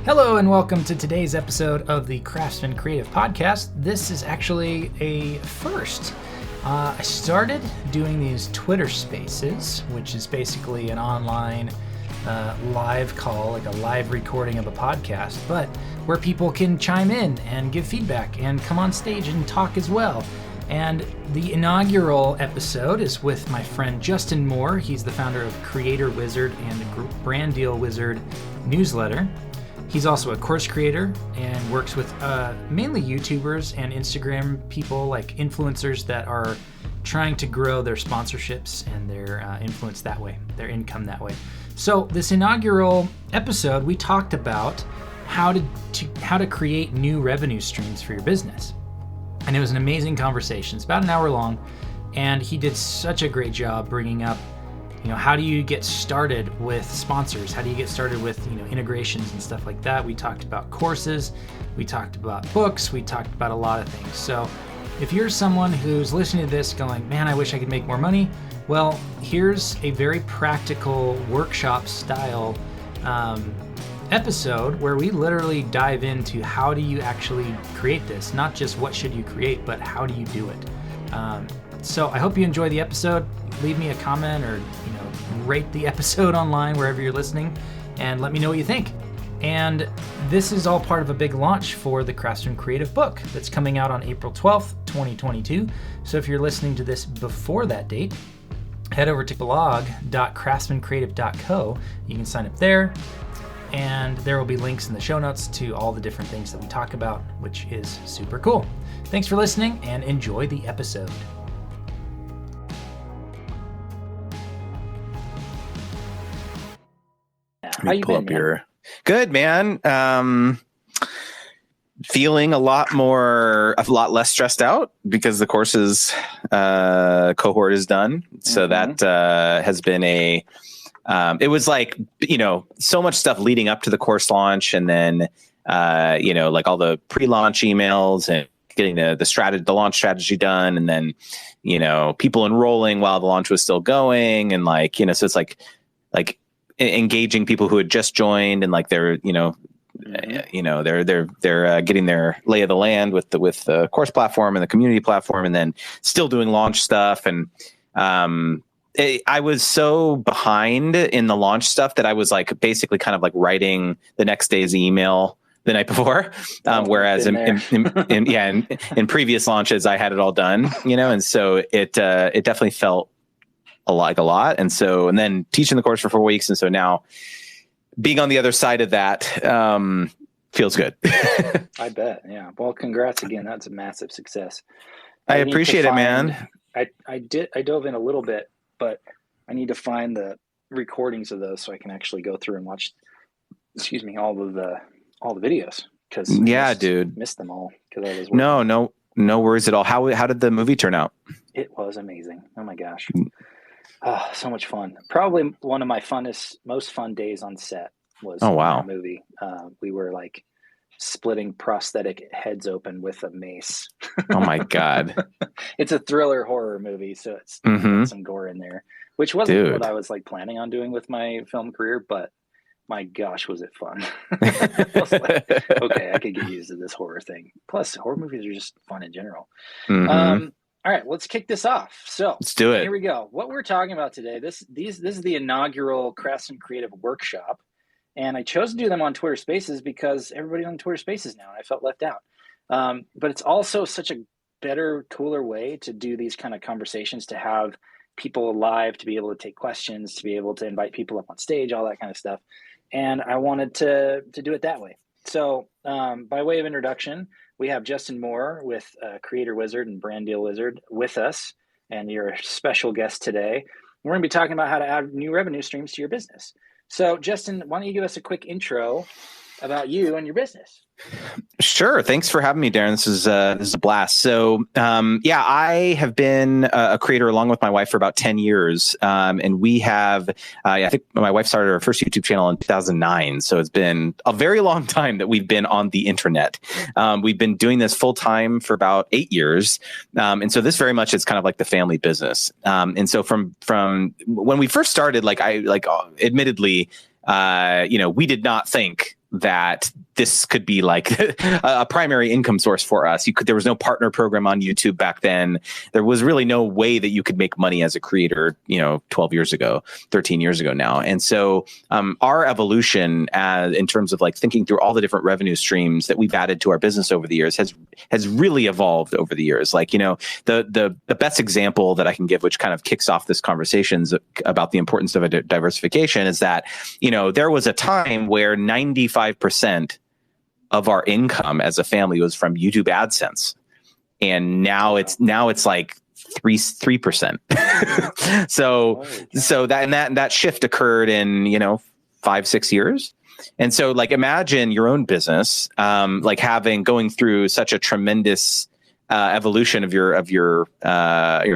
Hello and welcome to today's episode of the Craftsman Creative Podcast. This is actually a first. I started doing these Twitter Spaces, which is basically an online live call, like a live recording of a podcast, but where people can chime in and give feedback and come on stage and talk as well. And the inaugural episode is with my friend Justin Moore. He's the founder of Creator Wizard and the Brand Deal Wizard newsletter. He's also a course creator and works with mainly YouTubers and Instagram people, like influencers that are trying to grow their sponsorships and their influence that way, their income that way. So this inaugural episode, we talked about how to create new revenue streams for your business. And it was an amazing conversation. It's about an hour long, and he did such a great job bringing up, how do you get started with sponsors? How do you get started with, integrations and stuff like that? We talked about courses, we talked about books, we talked about a lot of things. So if you're someone who's listening to this going, man, I wish I could make more money, well, here's a very practical workshop style episode where we literally dive into how do you actually create this, not just what should you create, but how do you do it. So I hope you enjoy the episode. Leave me a comment or rate the episode online wherever you're listening and let me know what you think. And this is all part of a big launch for the Craftsman Creative book that's coming out on April 12th, 2022. So if you're listening to this before that date, head over to blog.craftsmancreative.co. You can sign up there, and there will be links in the show notes to all the different things that we talk about, which is super cool. Thanks for listening and enjoy the episode. How you been, man? Good, man. Feeling a lot less stressed out because the courses cohort is done. So that has been it was like, so much stuff leading up to the course launch, and then, like all the pre-launch emails and getting the launch strategy done. And then, people enrolling while the launch was still going. And so it's like engaging people who had just joined, and like they're they're getting their lay of the land with the course platform and the community platform, and then still doing launch stuff. And I was so behind in the launch stuff that I was like basically kind of like writing the next day's email the night before, whereas in previous launches I had it all done, and so it definitely felt a lot. And then teaching the course for 4 weeks. And so now being on the other side of that feels good. I bet. Yeah. Well, congrats again. That's a massive success. I appreciate it, man. I dove in a little bit, but I need to find the recordings of those so I can actually go through and watch, all the videos. Missed them all because I was working. No worries at all. How did the movie turn out? It was amazing. Oh my gosh. Oh, so much fun. Probably one of my most fun days on set was that movie. We were like splitting prosthetic heads open with a mace. Oh my God. It's a thriller horror movie, so it's got some gore in there, which wasn't what I was like planning on doing with my film career, but my gosh, was it fun. I was like, okay, I could get used to this horror thing. Plus, horror movies are just fun in general. All right, let's kick this off. So let's do it. Here we go. What we're talking about today, this is the inaugural Craftsman Creative Workshop. And I chose to do them on Twitter Spaces because everybody's on Twitter Spaces now, and I felt left out. But it's also such a better, cooler way to do these kind of conversations, to have people live, to be able to take questions, to be able to invite people up on stage, all that kind of stuff. And I wanted to do it that way. So by way of introduction, we have Justin Moore with Creator Wizard and Brand Deal Wizard with us, and you're a special guest today. We're going to be talking about how to add new revenue streams to your business. So, Justin, why don't you give us a quick intro about you and your business? Sure. Thanks for having me, Darren. This is a blast. So, I have been a creator along with my wife for about 10 years. And we have, I think my wife started her first YouTube channel in 2009. So it's been a very long time that we've been on the internet. We've been doing this full time for about 8 years. And so this very much is kind of like the family business. And so from when we first started, admittedly, we did not think that this could be like a primary income source for us. There was no partner program on YouTube back then. There was really no way that you could make money as a creator, 12 years ago, 13 years ago now. And so our evolution in terms of like thinking through all the different revenue streams that we've added to our business over the years has really evolved over the years. Like, the best example that I can give, which kind of kicks off this conversation about the importance of a diversification, is that, there was a time where 95% of our income as a family was from YouTube AdSense. And now it's like 3%. So that shift occurred in, 5-6 years. And so like, imagine your own business, like going through such a tremendous evolution of your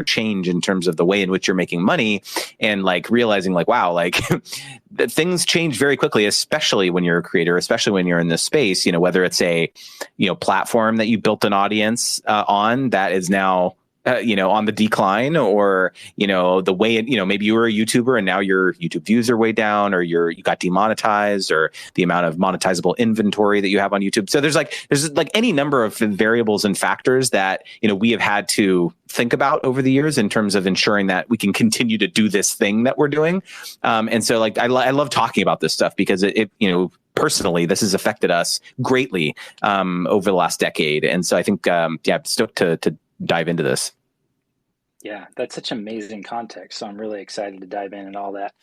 change in terms of the way in which you're making money, and like realizing like, wow, like that things change very quickly, especially when you're a creator, especially when you're in this space, whether it's a, platform that you built an audience on that is now on the decline, or, the way, maybe you were a YouTuber and now your YouTube views are way down, or you got demonetized, or the amount of monetizable inventory that you have on YouTube. So there's like any number of variables and factors that, we have had to think about over the years in terms of ensuring that we can continue to do this thing that we're doing. And so like, I love talking about this stuff because it personally, this has affected us greatly over the last decade. And so I think, stoked to dive into this. Yeah, that's such amazing context. So I'm really excited to dive in and all that.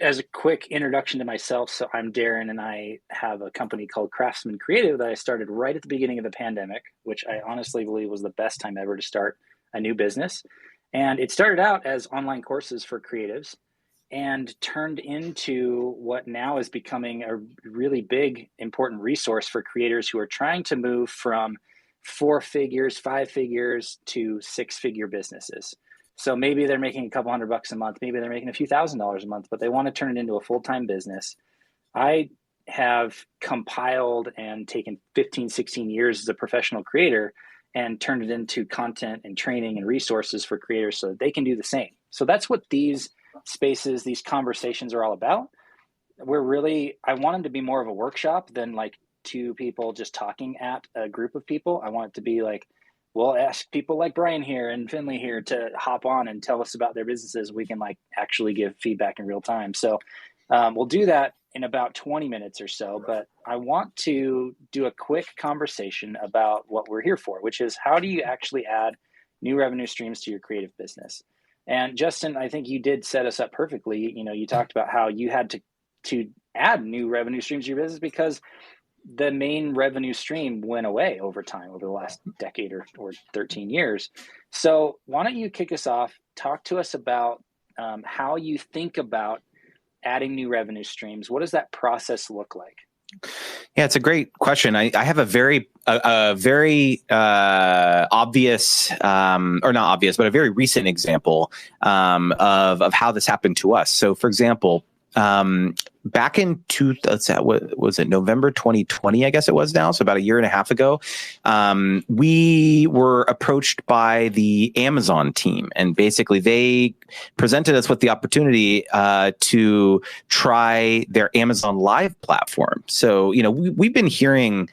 As a quick introduction to myself, so I'm Darren, and I have a company called Craftsman Creative that I started right at the beginning of the pandemic, which I honestly believe was the best time ever to start a new business. And it started out as online courses for creatives and turned into what now is becoming a really big, important resource for creators who are trying to move from 4 figures, 5 figures to 6-figure businesses. So maybe they're making a couple $100 a month, maybe they're making a few $1,000s a month, but they want to turn it into a full-time business. I have compiled and taken 15, 16 years as a professional creator and turned it into content and training and resources for creators so that they can do the same. So that's what these spaces, these conversations are all about. I want them to be more of a workshop than like 2 people just talking at a group of people. I want it to be like, we'll ask people like Brian here and Finley here to hop on and tell us about their businesses. We can like actually give feedback in real time. So we'll do that in about 20 minutes or so, but I want to do a quick conversation about what we're here for, which is how do you actually add new revenue streams to your creative business? And Justin, I think you did set us up perfectly. You talked about how you had to add new revenue streams to your business because the main revenue stream went away over time, over the last decade or 13 years. So why don't you kick us off, talk to us about how you think about adding new revenue streams. What does that process look like? Yeah, it's a great question. I have a very obvious, or not obvious, but a very recent example of how this happened to us. So for example, back in what was it, November 2020, I guess it was now. So about a year and a half ago, we were approached by the Amazon team, and basically they presented us with the opportunity to try their Amazon Live platform. So, we've been hearing,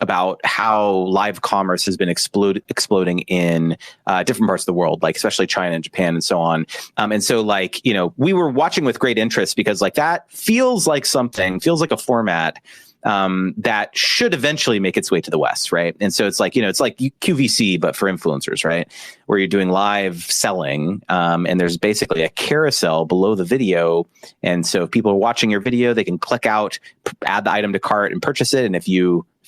about how live commerce has been exploding in different parts of the world, like especially China and Japan and so on. And so like, we were watching with great interest because like that feels like a format that should eventually make its way to the West, right? And so it's like, it's like QVC, but for influencers, right? Where you're doing live selling, and there's basically a carousel below the video. And so if people are watching your video, they can click out, add the item to cart and purchase it. And if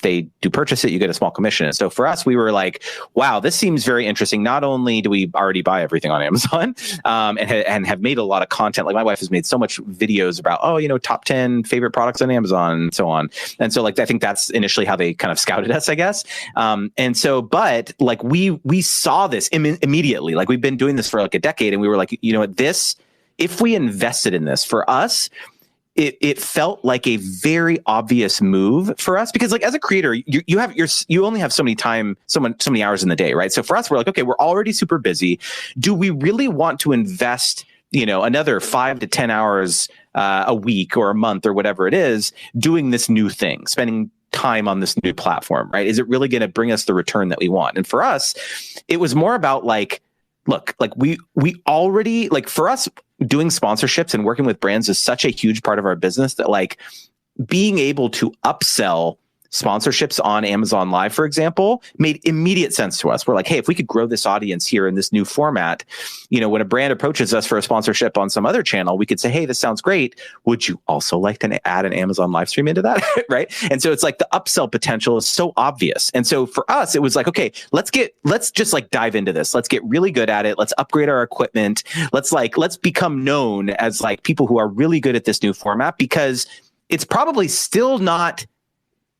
they do purchase it, you get a small commission. And so for us, we were like, wow, this seems very interesting. Not only do we already buy everything on Amazon and have made a lot of content, like my wife has made so much videos about, top 10 favorite products on Amazon and so on. And so like, I think that's initially how they kind of scouted us, I guess. And so, but like we saw this immediately, like we've been doing this for like a decade, and we were like, if we invested in this for us, it felt like a very obvious move for us because like as a creator, you only have so many hours in the day, right? So for us, we're like, okay, we're already super busy. Do we really want to invest, another 5 to 10 hours a week or a month or whatever it is doing this new thing, spending time on this new platform, right? Is it really going to bring us the return that we want? And for us, it was more about like, look, like we already, like for us, doing sponsorships and working with brands is such a huge part of our business that like being able to upsell sponsorships on Amazon Live, for example, made immediate sense to us. We're like, hey, if we could grow this audience here in this new format, you know, when a brand approaches us for a sponsorship on some other channel, we could say, hey, this sounds great. Would you also like to add an Amazon live stream into that? Right. And so it's like the upsell potential is so obvious. And so for us, it was like, okay, let's just like dive into this. Let's get really good at it. Let's upgrade our equipment. Let's become known as like people who are really good at this new format, because it's probably still not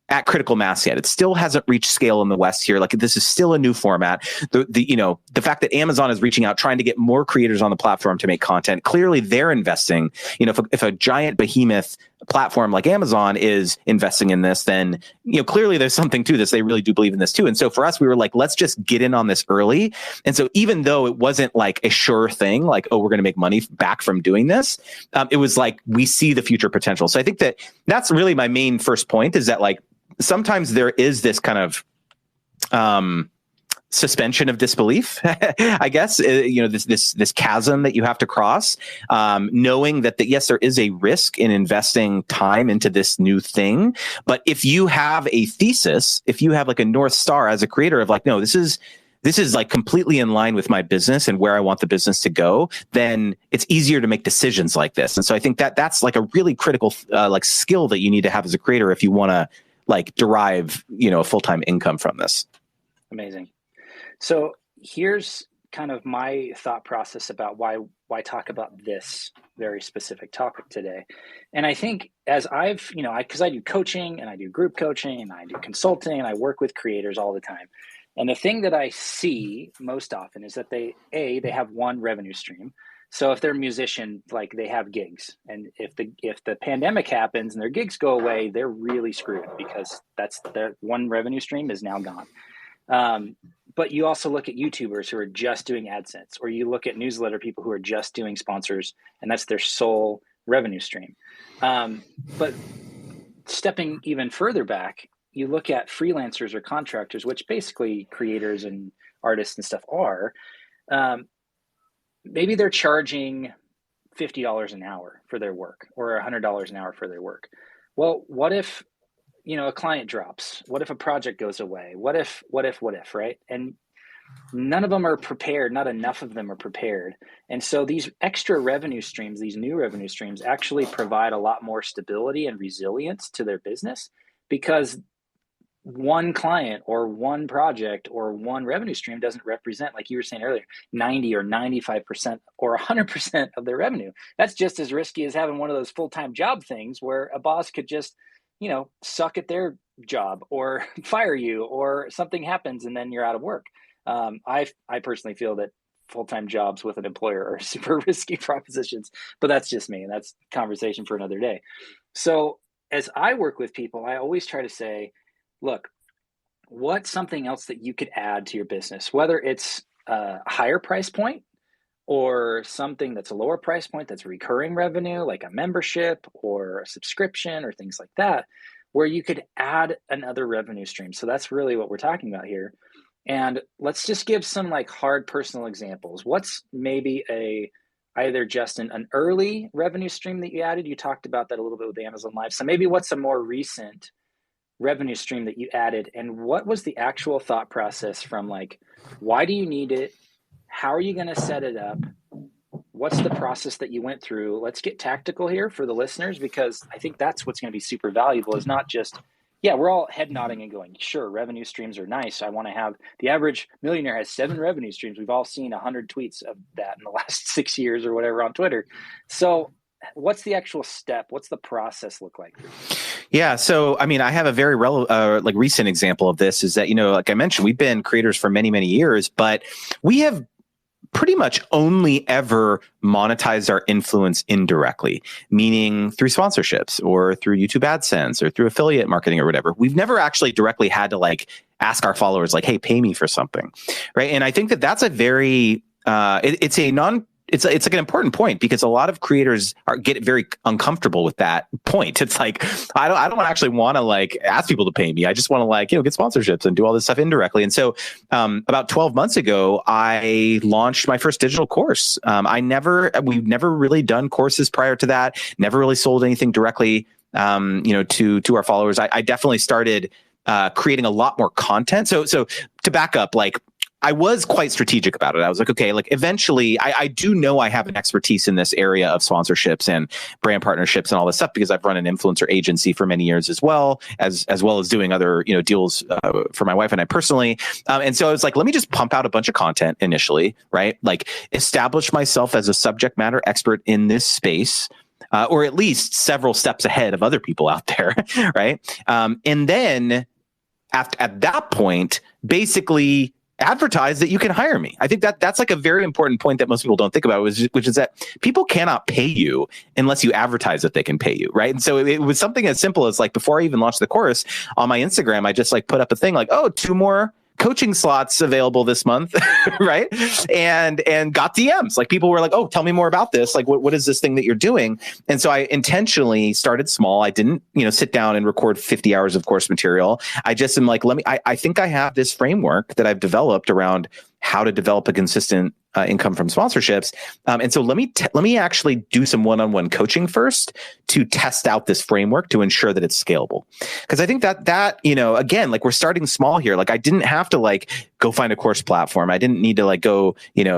at critical mass yet. It still hasn't reached scale in the West here. Like this is still a new format. The fact that Amazon is reaching out, trying to get more creators on the platform to make content, clearly they're investing. You know, if a giant behemoth platform like Amazon is investing in this, then, you know, clearly there's something to this. They really do believe in this too. And so for us, we were like, let's just get in on this early. And so even though it wasn't like a sure thing, like, oh, we're going to make money back from doing this, it was like, we see the future potential. So I think that's really my main first point, is that like, sometimes there is this kind of suspension of disbelief, I guess, you know, this chasm that you have to cross, knowing that yes, there is a risk in investing time into this new thing. But if you have a thesis, if you have like a North Star as a creator of like, no, this is like completely in line with my business and where I want the business to go, then it's easier to make decisions like this. And so I think that's like a really critical like skill that you need to have as a creator if you want to like derive, you know, a full-time income from this. Amazing. So here's kind of my thought process about why talk about this very specific topic today. And I think as I've, you know, because I do coaching and I do group coaching and I do consulting and I work with creators all the time. And the thing that I see most often is that they have one revenue stream. So if they're a musician, like they have gigs, and if the pandemic happens and their gigs go away, they're really screwed, because that's their one revenue stream is now gone. But you also look at YouTubers who are just doing AdSense, or you look at newsletter people who are just doing sponsors, and that's their sole revenue stream. But stepping even further back, you look at freelancers or contractors, which basically creators and artists and stuff are. Maybe they're charging $50 an hour for their work, or $100 an hour for their work. Well, what if, you know, a client drops? What if a project goes away? What if, right? And none of them are prepared. Not enough of them are prepared. And so these extra revenue streams, these new revenue streams, actually provide a lot more stability and resilience to their business, because one client or one project or one revenue stream doesn't represent, like you were saying earlier, 90 or 95% or 100% of their revenue. That's just as risky as having one of those full-time job things where a boss could just, you know, suck at their job or fire you, or something happens and then you're out of work. I personally feel that full-time jobs with an employer are super risky propositions, but that's just me. And that's conversation for another day. So as I work with people, I always try to say, look, what's something else that you could add to your business, whether it's a higher price point or something that's a lower price point that's recurring revenue, like a membership or a subscription or things like that, where you could add another revenue stream. So that's really what we're talking about here. And let's just give some like hard personal examples. What's maybe either just an early revenue stream that you added? You talked about that a little bit with Amazon Live. So maybe what's a more recent revenue stream that you added, and what was the actual thought process from like, why do you need it? How are you going to set it up? What's the process that you went through? Let's get tactical here for the listeners, because I think that's what's going to be super valuable, is not just, yeah, we're all head nodding and going, sure, revenue streams are nice. I want to have, the average millionaire has 7 revenue streams. We've all seen 100 tweets of that in the last 6 years or whatever on Twitter. So what's the actual step? What's the process look like? Yeah. So, I mean, I have a very recent example of this, is that, you know, like I mentioned, we've been creators for many, many years, but we have pretty much only ever monetized our influence indirectly, meaning through sponsorships or through YouTube AdSense or through affiliate marketing or whatever. We've never actually directly had to like ask our followers like, hey, pay me for something. Right. And I think that that's a very, it's a it's like an important point, because a lot of creators get very uncomfortable with that point. It's like, I don't actually want to like ask people to pay me. I just want to like, get sponsorships and do all this stuff indirectly. And so about 12 months ago, I launched my first digital course. We've never really done courses prior to that, never really sold anything directly, to our followers. I definitely started creating a lot more content. So to back up, like, I was quite strategic about it. I was like, okay, like eventually I do know I have an expertise in this area of sponsorships and brand partnerships and all this stuff, because I've run an influencer agency for many years as well as doing other, deals for my wife and I personally. And so I was like, let me just pump out a bunch of content initially, right? Like establish myself as a subject matter expert in this space. Or at least several steps ahead of other people out there, right? And then at that point, basically advertise that you can hire me. I think that's like a very important point that most people don't think about, which is that people cannot pay you unless you advertise that they can pay you, right? And so it was something as simple as like, before I even launched the course on my Instagram, I just like put up a thing like, 2 more coaching slots available this month, right? And got DMs. Like, people were like, "Oh, tell me more about this. Like, what is this thing that you're doing?" And so I intentionally started small. I didn't, sit down and record 50 hours of course material. I just am like, I think I have this framework that I've developed around how to develop a consistent income from sponsorships. And so let me actually do some one-on-one coaching first to test out this framework to ensure that it's scalable. Because I think that, again, like, we're starting small here. Like, I didn't have to like go find a course platform. I didn't need to like go,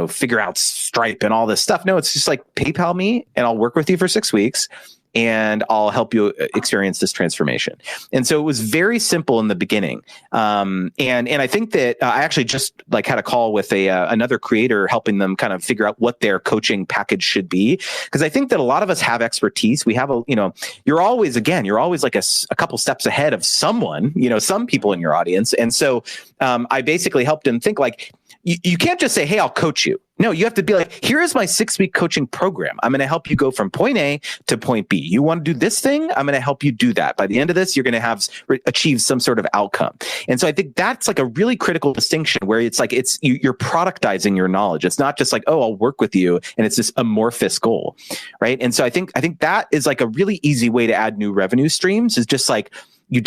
figure out Stripe and all this stuff. No, it's just like, PayPal me and I'll work with you for 6 weeks. And I'll help you experience this transformation. And so it was very simple in the beginning. And I think that I actually just like had a call with another creator, helping them kind of figure out what their coaching package should be. Because I think that a lot of us have expertise. We have you're always like a couple steps ahead of someone, some people in your audience. And so I basically helped him think like, you can't just say, "Hey, I'll coach you." No, you have to be like, "Here is my 6-week coaching program. I'm going to help you go from point A to point B. You want to do this thing? I'm going to help you do that. By the end of this, you're going to achieve some sort of outcome." And so I think that's like a really critical distinction, where it's like, you're productizing your knowledge. It's not just like, "Oh, I'll work with you," and it's this amorphous goal, right? And so I think that is like a really easy way to add new revenue streams, is just like, you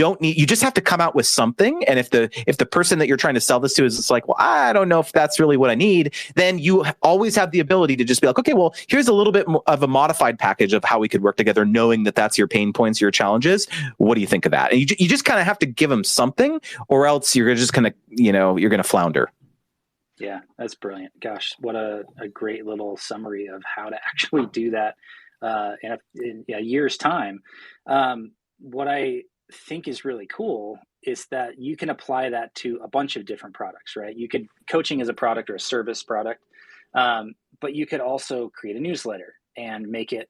just have to come out with something. And if the person that you're trying to sell this to is just like, "Well, I don't know if that's really what I need," then you always have the ability to just be like, "Okay, well, here's a little bit of a modified package of how we could work together," knowing that that's your pain points, your challenges. What do you think of that? And you just kind of have to give them something, or else you're just going to, you're going to flounder. Yeah, that's brilliant. Gosh, what a great little summary of how to actually do that in a year's time. What I think is really cool is that you can apply that to a bunch of different products, right? Coaching as a product or a service product, but you could also create a newsletter and make it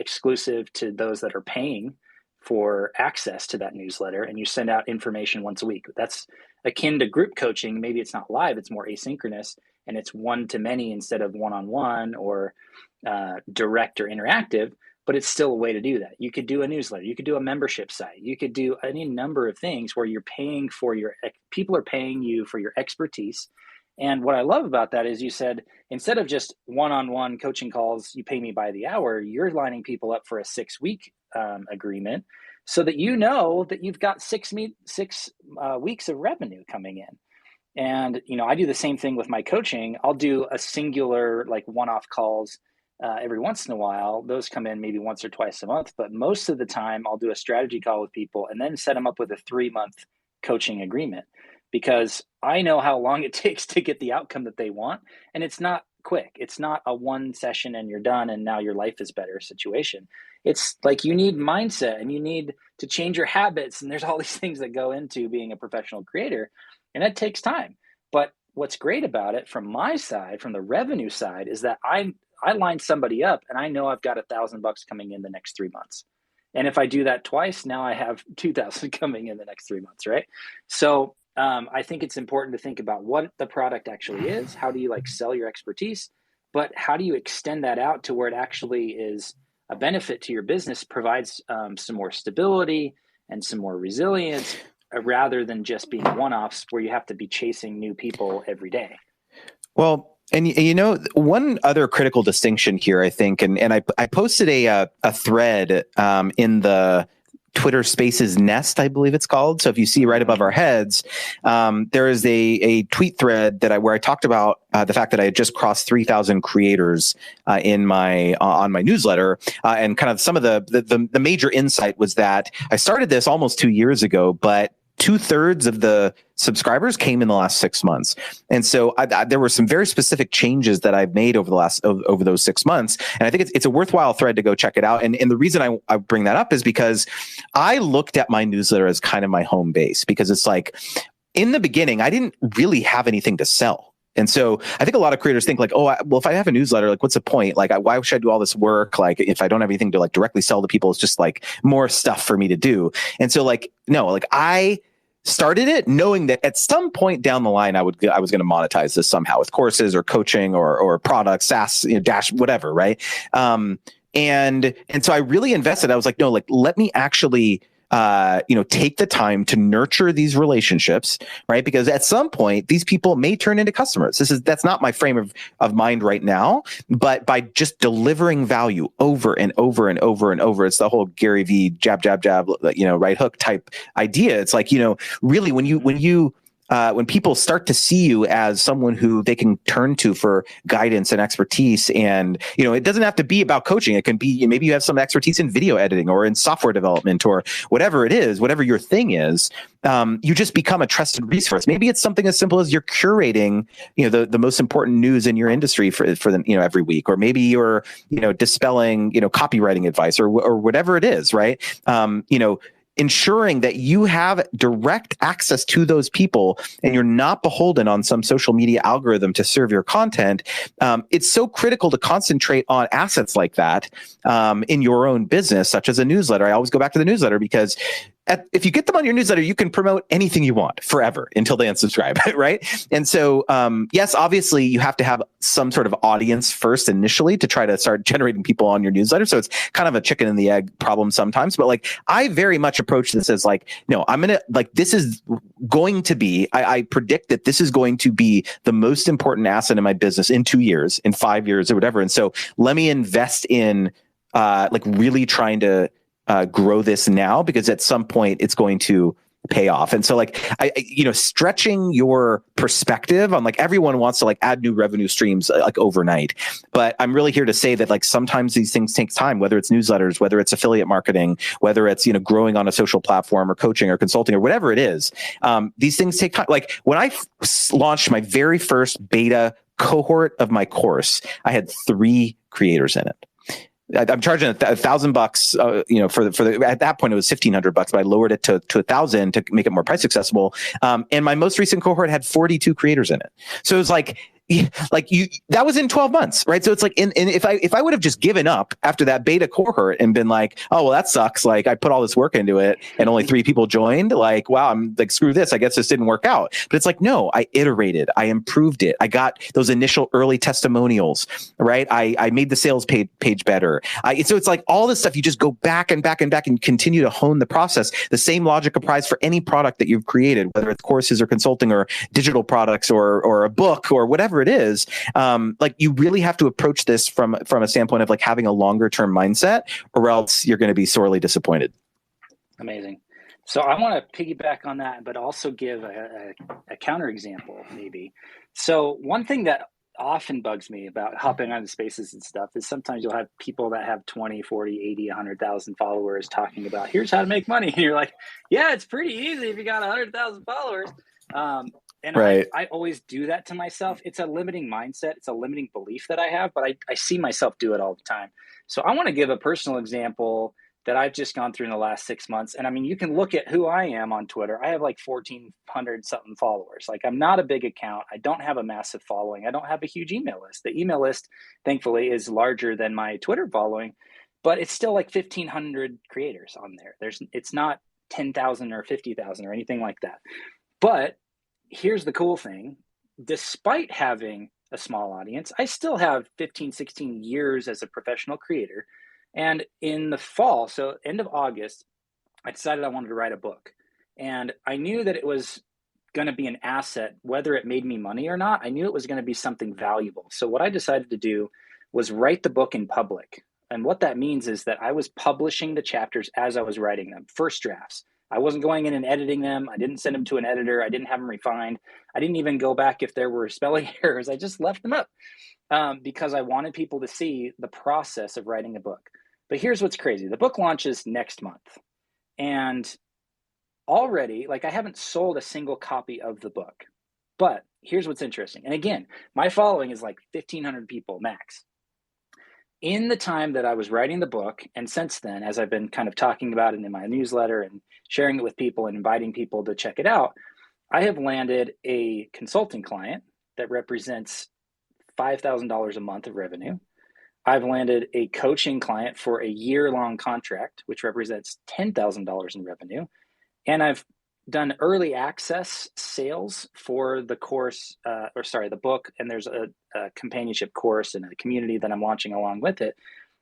exclusive to those that are paying for access to that newsletter, and you send out information once a week. That's akin to group coaching. Maybe it's not live, it's more asynchronous, and it's one-to-many instead of one-on-one or direct or interactive. But it's still a way to do that. You could do a newsletter. You could do a membership site. You could do any number of things where you're paying for people are paying you for your expertise. And what I love about that is you said, instead of just one-on-one coaching calls, you pay me by the hour, you're lining people up for a 6-week agreement, so that that you've got 6 weeks of revenue coming in. And, I do the same thing with my coaching. I'll do a singular, like, one-off calls every once in a while. Those come in maybe once or twice a month, but most of the time I'll do a strategy call with people and then set them up with a 3-month coaching agreement, because I know how long it takes to get the outcome that they want. And it's not quick. It's not a one session and you're done and now your life is better situation. It's like, you need mindset and you need to change your habits. And there's all these things that go into being a professional creator, and that takes time. But what's great about it from my side, from the revenue side, is that I line somebody up and I know I've got $1,000 coming in the next 3 months. And if I do that twice, now I have 2,000 coming in the next 3 months, right? So I think it's important to think about what the product actually is. How do you sell your expertise? But how do you extend that out to where it actually is a benefit to your business, provides some more stability and some more resilience, rather than just being one-offs where you have to be chasing new people every day? Well, And one other critical distinction here, I think, and I posted a thread in the Twitter Spaces Nest, I believe it's called. So if you see right above our heads, there is a tweet thread where I talked about the fact that I had just crossed 3,000 creators on my newsletter, and kind of some of the major insight was that I started this almost 2 years ago, but 2/3 of the subscribers came in the last 6 months. And so there were some very specific changes that I've made over those 6 months. And I think it's a worthwhile thread to go check it out. And the reason I bring that up is because I looked at my newsletter as kind of my home base, because it's like, in the beginning, I didn't really have anything to sell. And so I think a lot of creators think like, oh, well, if I have a newsletter, like, what's the point? Like, why should I do all this work? Like, if I don't have anything to like directly sell to people, it's just like more stuff for me to do. And so like, no, like I started it knowing that at some point down the line, I was going to monetize this somehow with courses or coaching or products, SaaS, Dash, whatever. Right. And so I really invested. I was like, no, like, let me actually take the time to nurture these relationships, right? Because at some point, these people may turn into customers. That's not my frame of mind right now, but by just delivering value over and over and over and over, it's the whole Gary V jab, jab, jab, right hook type idea. It's like, really when people start to see you as someone who they can turn to for guidance and expertise, and it doesn't have to be about coaching. It can be maybe you have some expertise in video editing or in software development or whatever it is, whatever your thing is. You just become a trusted resource. Maybe it's something as simple as you're curating, the most important news in your industry for them, every week, or maybe you're, dispelling, copywriting advice or whatever it is, right? Ensuring that you have direct access to those people and you're not beholden on some social media algorithm to serve your content. It's so critical to concentrate on assets like that in your own business, such as a newsletter. I always go back to the newsletter because if you get them on your newsletter, you can promote anything you want forever until they unsubscribe, right? And so, yes, obviously you have to have some sort of audience first initially to try to start generating people on your newsletter. So it's kind of a chicken and the egg problem sometimes. But like, I very much approach this as like, no, this is going to be, I predict that this is going to be the most important asset in my business in 2 years, in 5 years or whatever. And so let me invest in really trying to grow this now, because at some point it's going to pay off. And so like, stretching your perspective on like, everyone wants to like add new revenue streams like overnight. But I'm really here to say that like, sometimes these things take time, whether it's newsletters, whether it's affiliate marketing, whether it's, growing on a social platform or coaching or consulting or whatever it is. These things take time. Like when I launched my very first beta cohort of my course, I had 3 creators in it. I'm charging $1,000, for the, at that point it was $1,500, but I lowered it to 1,000 to make it more price accessible. And my most recent cohort had 42 creators in it. So it was like that was in 12 months, right? So it's like, and if I would have just given up after that beta cohort and been like, oh, well, that sucks. Like I put all this work into it and only 3 people joined, like, wow, I'm like, screw this. I guess this didn't work out. But it's like, no, I iterated, I improved it. I got those initial early testimonials, right? I made the sales page better. So it's like all this stuff, you just go back and back and back and continue to hone the process. The same logic applies for any product that you've created, whether it's courses or consulting or digital products or a book or whatever it is. Like you really have to approach this from a standpoint of like having a longer term mindset, or else you're going to be sorely disappointed. Amazing. So I want to piggyback on that, but also give a counterexample maybe. So one thing that often bugs me about hopping on spaces and stuff is sometimes you'll have people that have 20, 40, 80, 100,000 followers talking about here's how to make money. And you're like, yeah, it's pretty easy if you got 100,000 followers. And right. I always do that to myself. It's a limiting mindset. It's a limiting belief that I have, but I see myself do it all the time. So I want to give a personal example that I've just gone through in the last 6 months. And I mean, you can look at who I am on Twitter. I have like 1,400 something followers. Like I'm not a big account. I don't have a massive following. I don't have a huge email list. The email list, thankfully, is larger than my Twitter following, but it's still like 1,500 creators on there. It's not 10,000 or 50,000 or anything like that. But here's the cool thing. Despite having a small audience, I still have 15, 16 years as a professional creator. And in the fall, so end of August, I decided I wanted to write a book. And I knew that it was going to be an asset, whether it made me money or not. I knew it was going to be something valuable. So what I decided to do was write the book in public. And what that means is that I was publishing the chapters as I was writing them, first drafts. I wasn't going in and editing them. I didn't send them to an editor. I didn't have them refined. I didn't even go back if there were spelling errors. I just left them up because I wanted people to see the process of writing a book. But here's what's crazy. The book launches next month. And already, like, I haven't sold a single copy of the book. But here's what's interesting. And again, my following is like 1,500 people max. In the time that I was writing the book, and since then, as I've been kind of talking about it in my newsletter and sharing it with people and inviting people to check it out, I have landed a consulting client that represents $5,000 a month of revenue. I've landed a coaching client for a year-long contract, which represents $10,000 in revenue. And I've done early access sales for the course, the book. And there's a companionship course and a community that I'm launching along with it.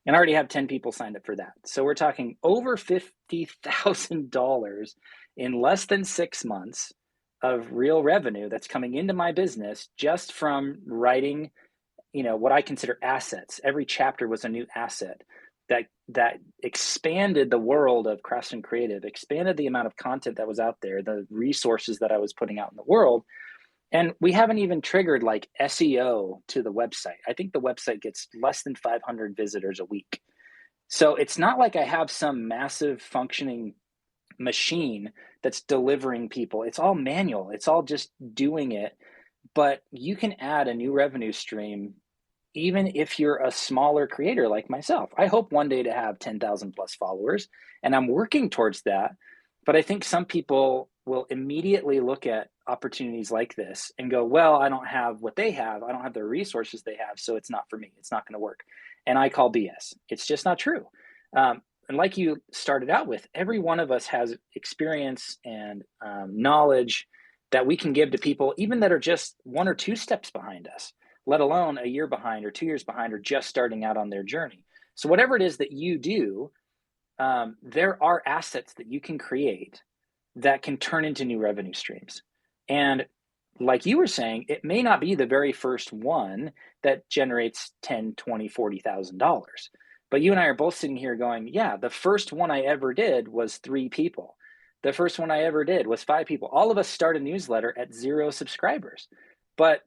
And I already have 10 people signed up for that. So we're talking over $50,000 in less than 6 months of real revenue that's coming into my business just from writing, what I consider assets. Every chapter was a new asset that expanded the world of Craftsman Creative, expanded the amount of content that was out there, the resources that I was putting out in the world. And we haven't even triggered like SEO to the website. I think the website gets less than 500 visitors a week. So it's not like I have some massive functioning machine that's delivering people. It's all manual. It's all just doing it. But you can add a new revenue stream even if you're a smaller creator like myself. I hope one day to have 10,000 plus followers, and I'm working towards that. But I think some people will immediately look at opportunities like this and go, well, I don't have what they have. I don't have the resources they have, so it's not for me. It's not going to work. And I call BS. It's just not true. And like you started out with, every one of us has experience and knowledge that we can give to people, even that are just 1 or 2 steps behind us, let alone a year behind or 2 years behind or just starting out on their journey. So whatever it is that you do, there are assets that you can create that can turn into new revenue streams. And like you were saying, it may not be the very first one that generates $10,000, $20,000, $40,000. But you and I are both sitting here going, yeah, the first one I ever did was 3 people. The first one I ever did was 5 people. All of us start a newsletter at 0 subscribers. But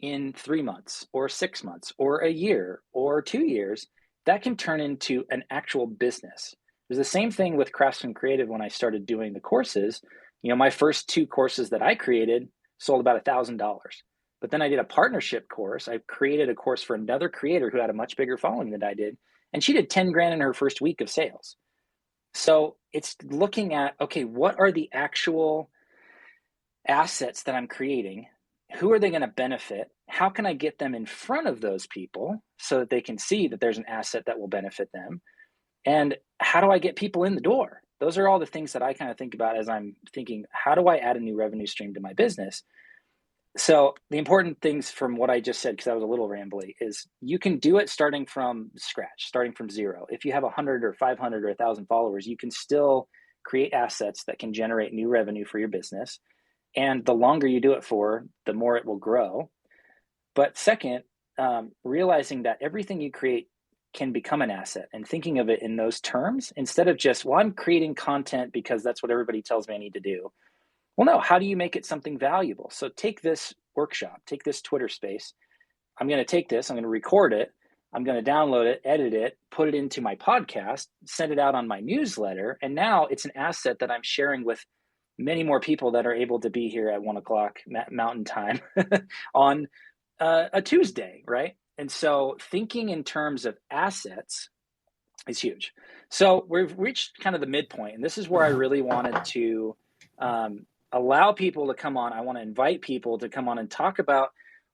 in 3 months or 6 months or a year or 2 years, that can turn into an actual business. It was the same thing with Craftsman Creative when I started doing the courses. My first 2 courses that I created sold about $1,000. But then I did a partnership course. I created a course for another creator who had a much bigger following than I did. And she did 10 grand in her first week of sales. So it's looking at, okay, what are the actual assets that I'm creating? Who are they going to benefit? How can I get them in front of those people so that they can see that there's an asset that will benefit them? And how do I get people in the door? Those are all the things that I kind of think about as I'm thinking, how do I add a new revenue stream to my business? So the important things from what I just said, because I was a little rambly, is you can do it starting from scratch, starting from 0. If you have 100 or 500 or 1,000 followers, you can still create assets that can generate new revenue for your business. And the longer you do it for, the more it will grow. But second, realizing that everything you create can become an asset, and thinking of it in those terms instead of just, well, I'm creating content because that's what everybody tells me I need to do. Well, no, how do you make it something valuable? So take this workshop, take this Twitter space. I'm going to take this, I'm going to record it, I'm going to download it, edit it, put it into my podcast, send it out on my newsletter. And now it's an asset that I'm sharing with many more people that are able to be here at 1:00 Mountain Time on a Tuesday, right? And so thinking in terms of assets is huge. So we've reached kind of the midpoint, and this is where I really wanted to allow people to come on. I want to invite people to come on and talk about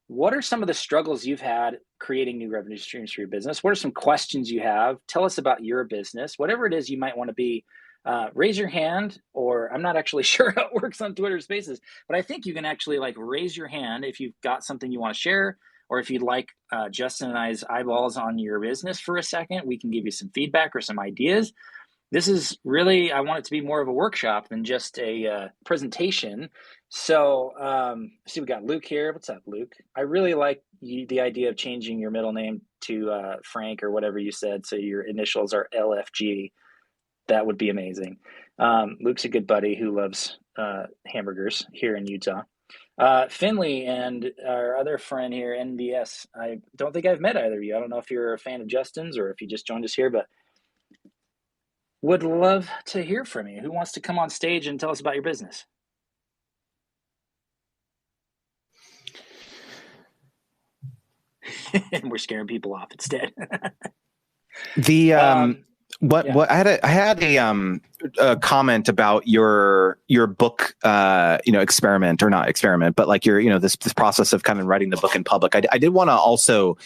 what are some of the struggles you've had creating new revenue streams for your business? What are some questions you have? Tell us about your business, whatever it is you might want to be. Raise your hand, or I'm not actually sure how it works on Twitter Spaces, but I think you can actually raise your hand if you've got something you want to share, or if you'd like Justin and I's eyeballs on your business for a second. We can give you some feedback or some ideas. this is really, I want it to be more of a workshop than just a presentation. So, see, we got Luke here. What's up, Luke? I really like the idea of changing your middle name to Frank or whatever you said. So your initials are LFG. That would be amazing. Luke's a good buddy who loves hamburgers here in Utah. Finley and our other friend here, NBS. I don't think I've met either of you. I don't know if you're a fan of Justin's or if you just joined us here, but would love to hear from you. Who wants to come on stage and tell us about your business? And we're scaring people off instead. What I had a comment about your book, experiment, or not experiment, but like your, this process of kind of writing the book in public. I did want to also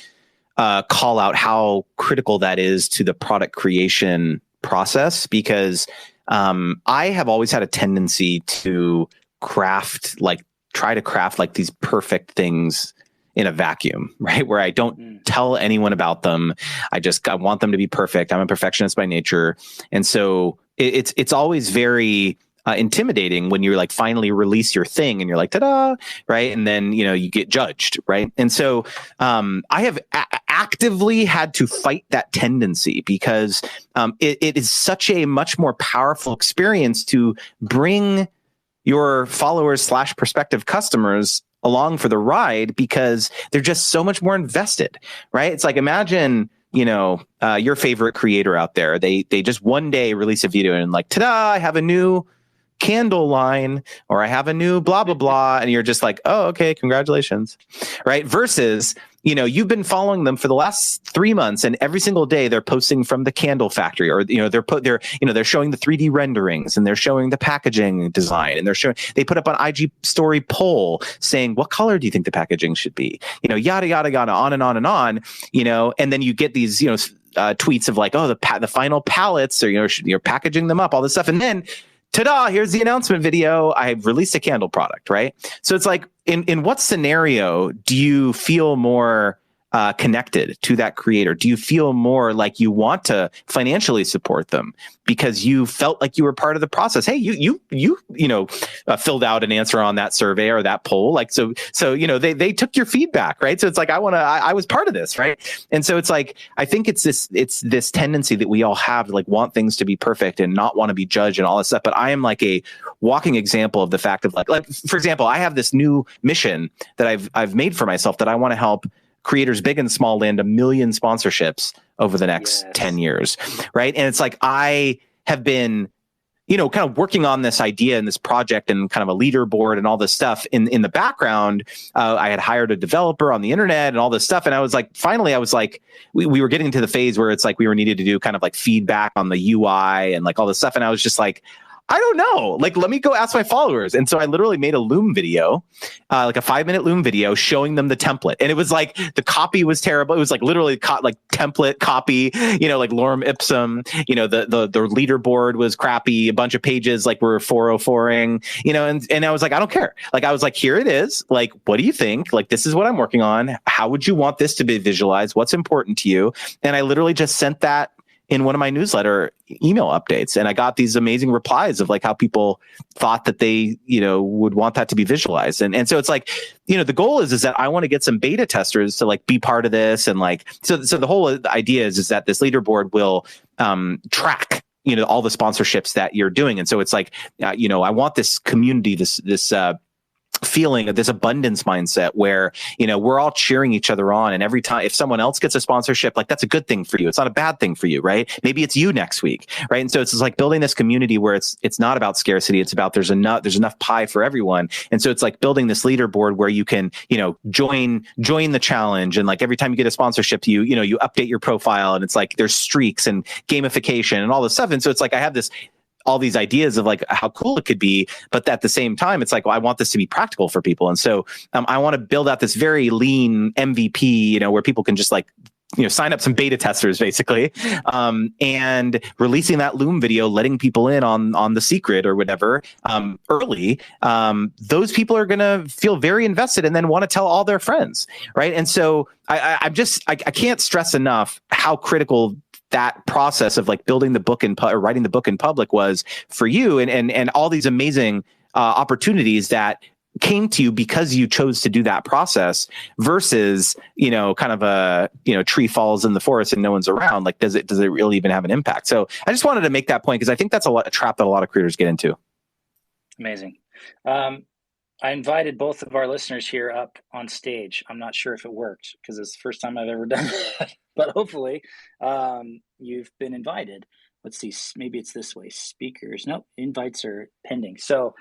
call out how critical that is to the product creation process, because I have always had a tendency to try to craft like these perfect things in a vacuum, right? Where I don't tell anyone about them. I want them to be perfect. I'm a perfectionist by nature. And so it's always very intimidating when you're like finally release your thing and you're like, ta-da, right? And then, you get judged, right? And so I have actively had to fight that tendency, because it is such a much more powerful experience to bring your followers / prospective customers along for the ride, because they're just so much more invested, right? It's like, imagine, your favorite creator out there, they just one day release a video and like, ta-da, I have a new candle line, or I have a new blah, blah, blah. And you're just like, oh, okay, congratulations. Right. Versus, you've been following them for the last 3 months, and every single day they're posting from the candle factory, or, they're showing the 3D renderings, and they're showing the packaging design, and they put up an IG story poll saying, what color do you think the packaging should be? Yada, yada, yada, on and on and on, and then you get these, tweets of like, oh, the final pallets, or, you're packaging them up, all this stuff. And then, ta-da, here's the announcement video. I've released a candle product, right? So it's like, in what scenario do you feel more connected to that creator? Do you feel more like you want to financially support them because you felt like you were part of the process? Hey, you filled out an answer on that survey or that poll, like so they took your feedback, right? So it's like, I was part of this, right? And so it's like, I think it's this tendency that we all have to like want things to be perfect and not want to be judged and all this stuff. But I am like a walking example of the fact of like for example, I have this new mission that I've made for myself, that I want to help creators big and small land 1 million sponsorships over the next 10 years. Right. And it's like, I have been, kind of working on this idea and this project and kind of a leaderboard and all this stuff in the background. I had hired a developer on the internet and all this stuff. And I was like, finally, we were getting to the phase where it's like, we were needed to do kind of like feedback on the UI and like all this stuff. And I was just like, I don't know. Like, let me go ask my followers. And so I literally made a Loom video, like a 5-minute Loom video showing them the template. And it was like, the copy was terrible. It was like literally template copy, like lorem ipsum, the leaderboard was crappy. A bunch of pages like were 404ing, and I was like, I don't care. Like, I was like, here it is. Like, what do you think? Like, this is what I'm working on. How would you want this to be visualized? What's important to you? And I literally just sent that in one of my newsletter email updates. And I got these amazing replies of like how people thought that they, would want that to be visualized. And so it's like, the goal is that I want to get some beta testers to like be part of this. And like, so the whole idea is that this leaderboard will track, all the sponsorships that you're doing. And so it's like, I want this community, this feeling of this abundance mindset where, we're all cheering each other on. And every time, if someone else gets a sponsorship, like that's a good thing for you. It's not a bad thing for you, right? Maybe it's you next week, right? And so it's like building this community where it's not about scarcity. It's about there's enough pie for everyone. And so it's like building this leaderboard where you can, join the challenge. And like every time you get a sponsorship, you update your profile, and it's like there's streaks and gamification and all this stuff. And so it's like I have all these ideas of like how cool it could be, but at the same time, it's like, well, I want this to be practical for people. And so I want to build out this very lean MVP, where people can just like, sign up some beta testers basically, and releasing that Loom video, letting people in on the secret or whatever early. Those people are going to feel very invested and then want to tell all their friends. Right. And so I can't stress enough how critical that process of like building the book or writing the book in public was for you, and all these amazing opportunities that came to you because you chose to do that process versus, kind of a, tree falls in the forest and no one's around. Like, does it really even have an impact? So I just wanted to make that point because I think that's a trap that a lot of creators get into. Amazing. I invited both of our listeners here up on stage. I'm not sure if it worked because it's the first time I've ever done that, but hopefully you've been invited. Let's see, maybe it's this way. Speakers, nope, invites are pending. So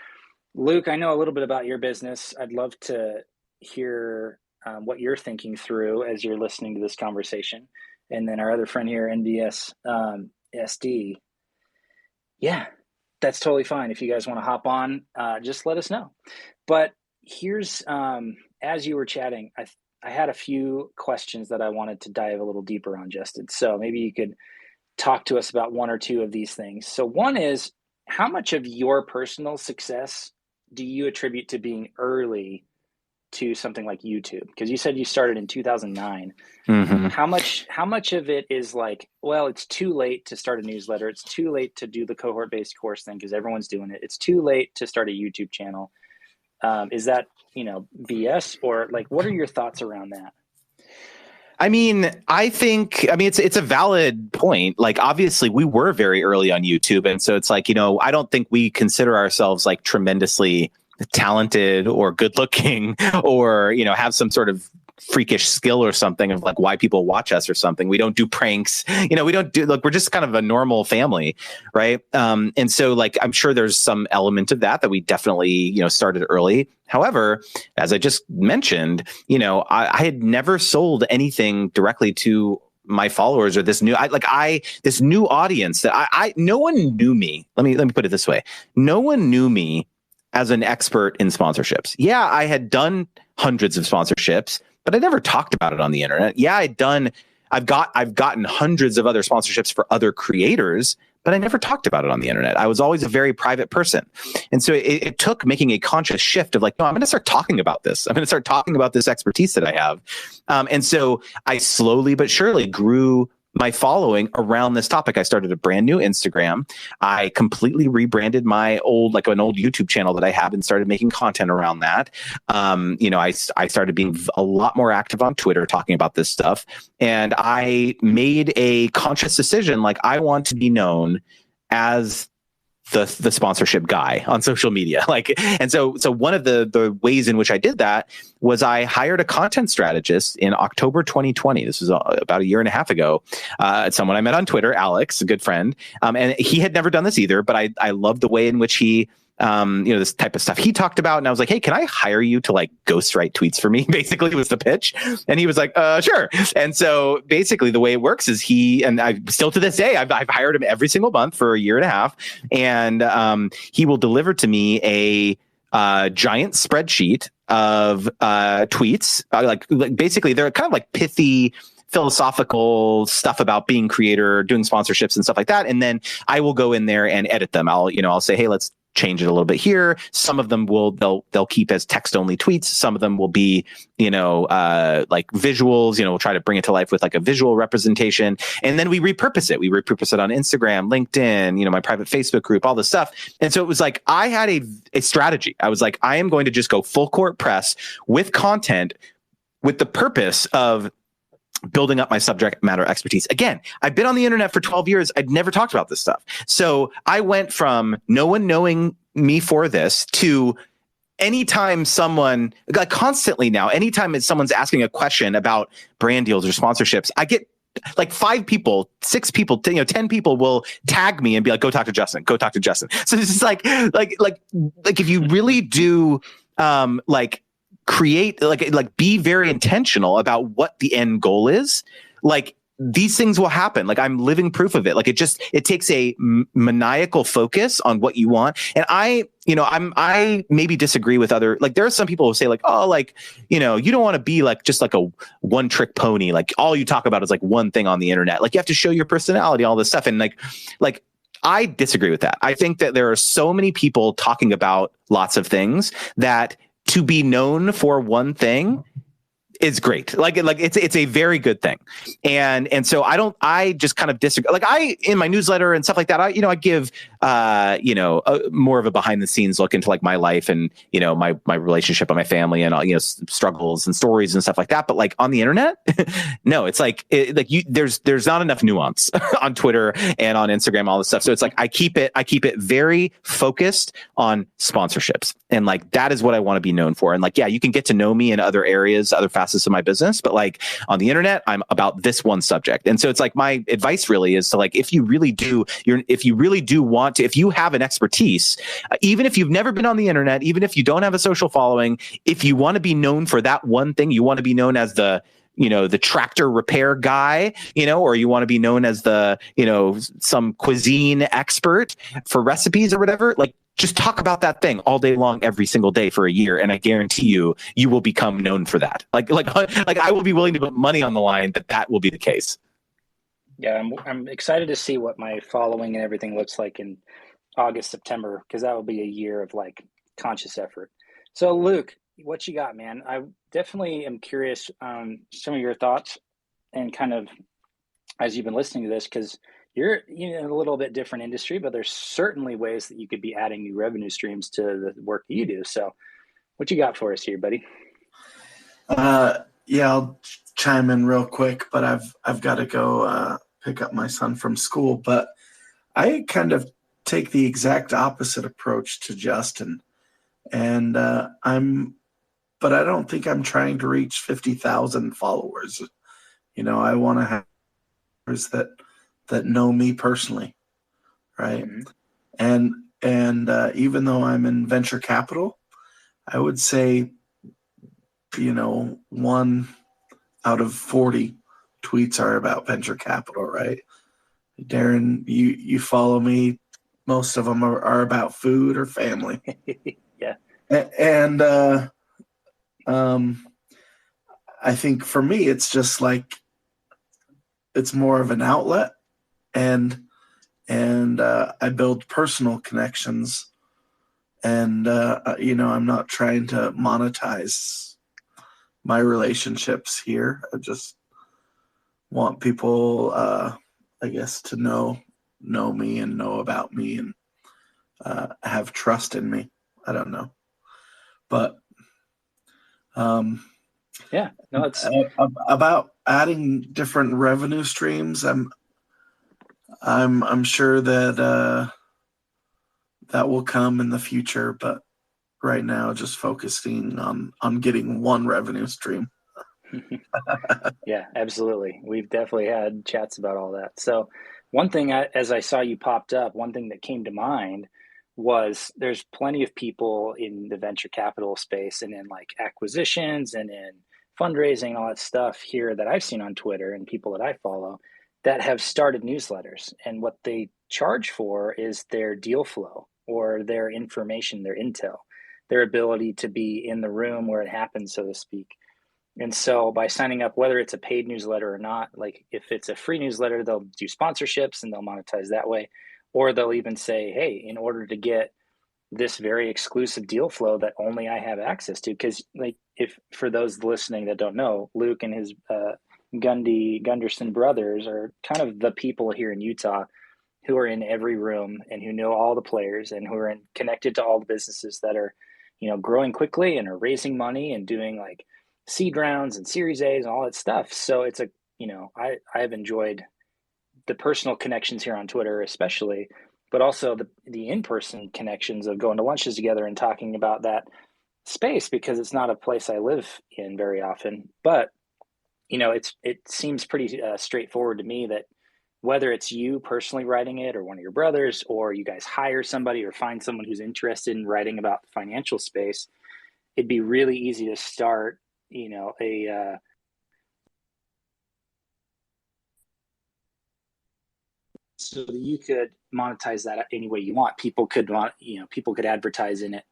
Luke, I know a little bit about your business. I'd love to hear what you're thinking through as you're listening to this conversation. And then our other friend here, NBS SD. Yeah, that's totally fine. If you guys want to hop on, just let us know. But here's, as you were chatting, I had a few questions that I wanted to dive a little deeper on, Justin. So maybe you could talk to us about one or two of these things. So one is, how much of your personal success do you attribute to being early to something like YouTube? Because you said you started in 2009. Mm-hmm. How much of it is like, well, it's too late to start a newsletter. It's too late to do the cohort-based course thing because everyone's doing it. It's too late to start a YouTube channel. Is that, BS, or like, what are your thoughts around that? I mean, it's a valid point. Like, obviously we were very early on YouTube. And so it's like, I don't think we consider ourselves like tremendously talented or good looking or, have some sort of freakish skill or something of like why people watch us or something. We don't do pranks, we don't do, like, we're just kind of a normal family. Right. And so like, I'm sure there's some element of that we definitely, started early. However, as I just mentioned, I had never sold anything directly to my followers or this new audience that no one knew me. Let me put it this way. No one knew me as an expert in sponsorships. Yeah, I had done hundreds of sponsorships, but I never talked about it on the internet. Yeah, I've gotten hundreds of other sponsorships for other creators, but I never talked about it on the internet. I was always a very private person. And so it took making a conscious shift of like, no, I'm going to start talking about this. I'm going to start talking about this expertise that I have. And so I slowly but surely grew my following around this topic. I started a brand new Instagram. I completely rebranded my an old YouTube channel that I had and started making content around that. I started being a lot more active on Twitter talking about this stuff. And I made a conscious decision, like, I want to be known as the sponsorship guy on social media. And so one of the ways in which I did that was I hired a content strategist in October 2020. This was about a year and a half ago. Someone I met on Twitter, Alex, a good friend. And he had never done this either, but I loved the way in which he, this type of stuff he talked about. And I was like, hey, can I hire you to like ghostwrite tweets for me? Basically was the pitch. And he was like, sure. And so basically the way it works is I still to this day, I've hired him every single month for a year and a half. And he will deliver to me a giant spreadsheet of tweets. Like basically they're kind of like pithy philosophical stuff about being creator, doing sponsorships and stuff like that. And then I will go in there and edit them. I'll say, hey, let's change it a little bit here. Some of them they'll keep as text only tweets. Some of them will be, like visuals, we'll try to bring it to life with like a visual representation. And then we repurpose it. We repurpose it on Instagram, LinkedIn, my private Facebook group, all this stuff. And so it was like, I had a strategy. I was like, I am going to just go full court press with content with the purpose of building up my subject matter expertise. Again, I've been on the internet for 12 years. I'd never talked about this stuff. So I went from no one knowing me for this to anytime someone, like constantly now, anytime someone's asking a question about brand deals or sponsorships, I get like 5 people, 6 people, 10 people will tag me and be like, go talk to Justin, go talk to Justin. So it's just like if you really do, create, be very intentional about what the end goal is, like these things will happen. Like I'm living proof of it. Like it takes a maniacal focus on what you want. And I maybe disagree with other, like there are some people who say like, oh, like, you don't want to be like, just like a one trick pony. Like all you talk about is like one thing on the internet. Like you have to show your personality, all this stuff. And like, I disagree with that. I think that there are so many people talking about lots of things that to be known for one thing is great. Like it's a very good thing. And so I just kind of disagree. Like in my newsletter and stuff like that, I give, more of a behind the scenes look into like my life and, my relationship with my family and all, struggles and stories and stuff like that. But like on the internet, no, it's like, there's not enough nuance on Twitter and on Instagram, all this stuff. So it's like, I keep it very focused on sponsorships. And like, that is what I want to be known for. And like, yeah, you can get to know me in other areas, other facets of my business, but like on the internet, I'm about this one subject. And so it's like my advice really is to like, if you really do want to, if you have an expertise, even if you've never been on the internet, even if you don't have a social following, if you want to be known for that one thing, you want to be known as the tractor repair guy, or you want to be known as the, some cuisine expert for recipes or whatever, like just talk about that thing all day long, every single day for a year. And I guarantee you will become known for that. Like I will be willing to put money on the line that will be the case. Yeah. I'm excited to see what my following and everything looks like in August, September, because that will be a year of like conscious effort. So Luke, what you got, man? I definitely am curious some of your thoughts and kind of as you've been listening to this, because you're in a little bit different industry, but there's certainly ways that you could be adding new revenue streams to the work that you do. So what you got for us here, buddy? Yeah, I'll chime in real quick, but I've got to go pick up my son from school. But I kind of take the exact opposite approach to Justin. And but I don't think I'm trying to reach 50,000 followers. I want to have followers that know me personally, right? Mm-hmm. And even though I'm in venture capital, I would say, 1 out of 40 tweets are about venture capital, right? Darren, you follow me. Most of them are about food or family. Yeah. And I think for me, it's just like, it's more of an outlet, and I build personal connections, and I'm not trying to monetize my relationships here. I just want people, I guess, to know me and know about me and have trust in me. I don't know, but yeah, no, it's about adding different revenue streams. I'm sure that that will come in the future, but right now, just focusing on getting one revenue stream. Yeah, absolutely. We've definitely had chats about all that. So one thing, as I saw you popped up, one thing that came to mind was there's plenty of people in the venture capital space and in like acquisitions and in fundraising and all that stuff here that I've seen on Twitter and people that I follow that have started newsletters. And what they charge for is their deal flow or their information, their intel, their ability to be in the room where it happens, so to speak. And so by signing up, whether it's a paid newsletter or not, like if it's a free newsletter, they'll do sponsorships and they'll monetize that way. Or they'll even say, hey, in order to get this very exclusive deal flow that only I have access to, because like if for those listening that don't know, Luke and his Gunderson brothers are kind of the people here in Utah who are in every room and who know all the players and who are connected to all the businesses that are, growing quickly and are raising money and doing like seed rounds and Series A's and all that stuff. So it's I've enjoyed the personal connections here on Twitter, especially, but also the in-person connections of going to lunches together and talking about that space, because it's not a place I live in very often. But, it seems pretty straightforward to me that whether it's you personally writing it or one of your brothers, or you guys hire somebody or find someone who's interested in writing about the financial space, it'd be really easy to start, so that you could monetize that any way you want. People could advertise in it,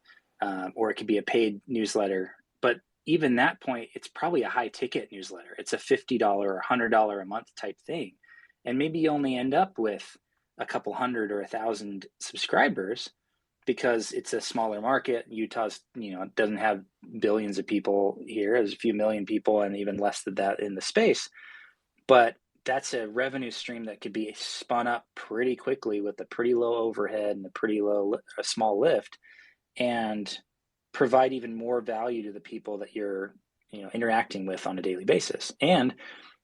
or it could be a paid newsletter. But even that point, it's probably a high ticket newsletter. It's a $50 or $100 a month type thing. And maybe you only end up with a couple hundred or 1,000 subscribers, because it's a smaller market. Utah's, doesn't have billions of people here. There's a few million people and even less than that in the space. But that's a revenue stream that could be spun up pretty quickly with a pretty low overhead and a small lift, and provide even more value to the people that you're interacting with on a daily basis. And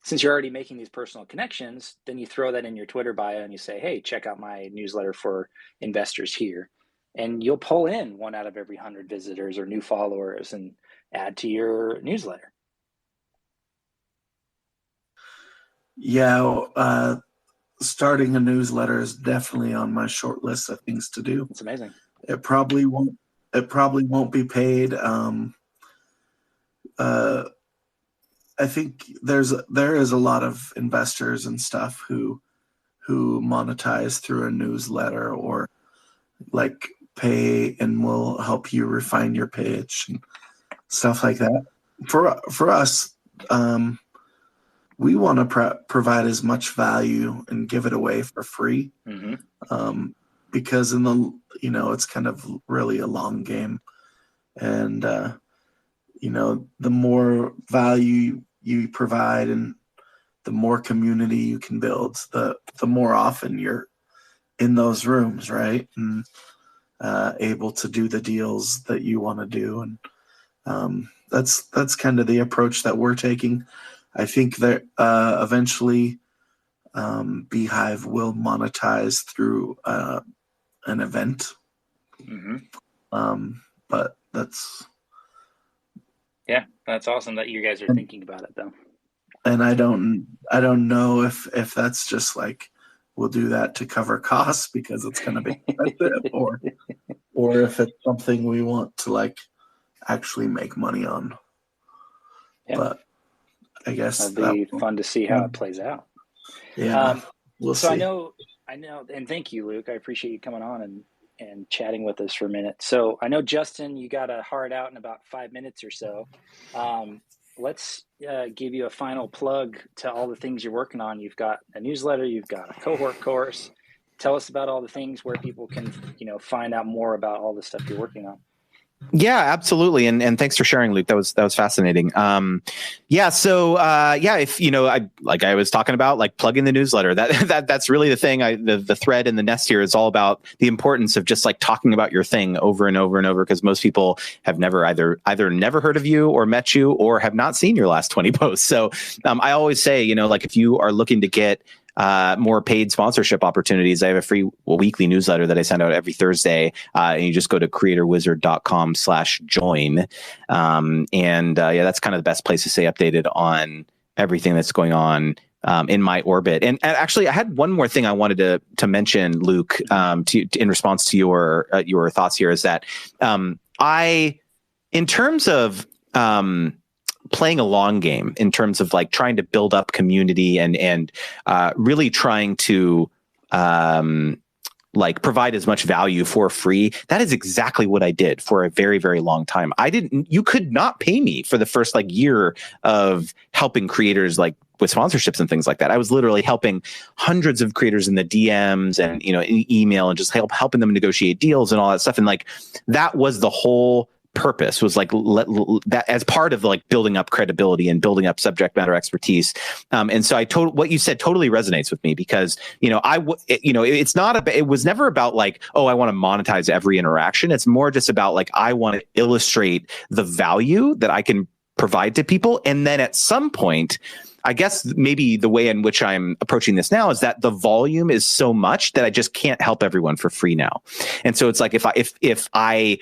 since you're already making these personal connections, then you throw that in your Twitter bio and you say, hey, check out my newsletter for investors here. And you'll pull in 1 out of every 100 visitors or new followers and add to your newsletter. Yeah, starting a newsletter is definitely on my short list of things to do. It's amazing. It probably won't be paid. I think there is a lot of investors and stuff who monetize through a newsletter, or like pay and will help you refine your pitch and stuff like that. For us, we want to provide as much value and give it away for free, because it's kind of really a long game, and the more value you provide and the more community you can build, the more often you're in those rooms, right? And able to do the deals that you want to do. And that's kind of the approach that we're taking. I think that eventually Beehive will monetize through an event. But that's awesome that you guys are thinking about it, though. And I don't know if that's just like we'll do that to cover costs because it's going to be expensive, or if it's something we want to like actually make money on. Yeah. But I guess that'd be fun to see how it plays out. Yeah, we'll see. I know, and thank you, Luke. I appreciate you coming on and chatting with us for a minute. So I know, Justin, you got a hard out in about 5 minutes or so. Let's give you a final plug to all the things you're working on. You've got a newsletter, you've got a cohort course. Tell us about all the things where people can, find out more about all the stuff you're working on. Yeah, absolutely. And thanks for sharing, Luke. That was fascinating. So if I was talking about, like, plugging the newsletter, that's really the thing. The thread in the nest here is all about the importance of just like talking about your thing over and over and over, because most people have never either never heard of you or met you or have not seen your last 20 posts. So I always say, if you are looking to get more paid sponsorship opportunities, I have a free weekly newsletter that I send out every Thursday. And you just go to creatorwizard.com/join. That's kind of the best place to stay updated on everything that's going on in my orbit. And actually, I had one more thing I wanted to mention, Luke, in response to your thoughts here, is that in terms of playing a long game, in terms of like trying to build up community and really trying to provide as much value for free. That is exactly what I did for a very, very long time. You could not pay me for the first year of helping creators with sponsorships and things like that. I was literally helping hundreds of creators in the DMs and, in email, and just helping them negotiate deals and all that stuff. And that was the whole purpose, was that as part of building up credibility and building up subject matter expertise. And so what you said totally resonates with me, because, it was never about I want to monetize every interaction. It's more just about I want to illustrate the value that I can provide to people. And then at some point, I guess maybe the way in which I'm approaching this now is that the volume is so much that I just can't help everyone for free now. And so it's if I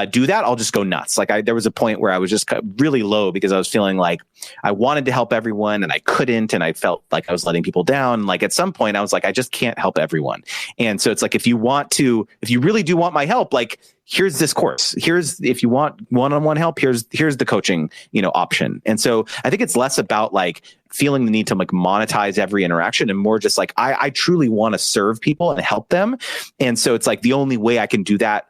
do that, I'll just go nuts. There was a point where I was just really low because I was feeling like I wanted to help everyone and I couldn't, and I felt like I was letting people down. At some point I was I just can't help everyone. And so it's if you really do want my help, here's this course. If you want one-on-one help, here's the coaching, option. And so I think it's less about feeling the need to monetize every interaction, and more just I truly want to serve people and help them. And so it's the only way I can do that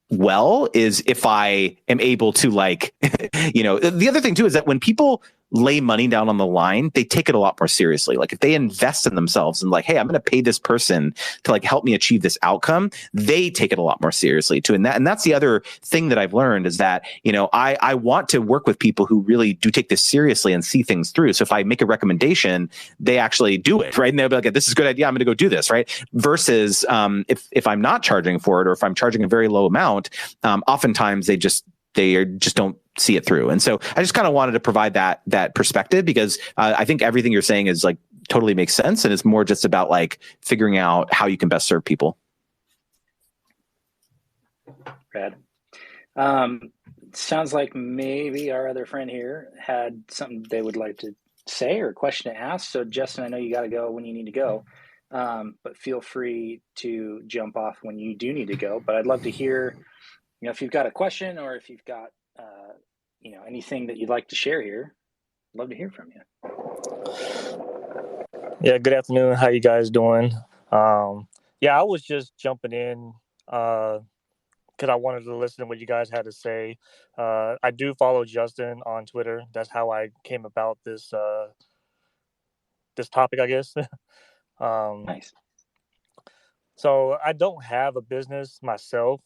well is if I am able to the other thing too is that when people lay money down on the line, they take it a lot more seriously. Like if they invest in themselves and like, hey, I'm going to pay this person to like help me achieve this outcome, they take it a lot more seriously too. And that's the other thing that I've learned is that, you know, I want to work with people who really do take this seriously and see things through. So if I make a recommendation, they actually do it, right? And they'll be like, this is a good idea, I'm going to go do this, right? Versus if I'm not charging for it, or if I'm charging a very low amount, oftentimes they just don't see it through. And so I just kind of wanted to provide that perspective, because I think everything you're saying is like totally makes sense. And it's more just about like figuring out how you can best serve people. Brad. Sounds like maybe our other friend here had something they would like to say or a question to ask. So Justin, I know you got to go when you need to go, but feel free to jump off when you do need to go. But I'd love to hear, you know, if you've got a question or if you've got, you know, anything that you'd like to share here. I'd love to hear from you. Yeah, good afternoon. How you guys doing? Yeah, I was just jumping in because I wanted to listen to what you guys had to say. I do follow Justin on Twitter. That's how I came about this topic, I guess. Nice. So I don't have a business myself.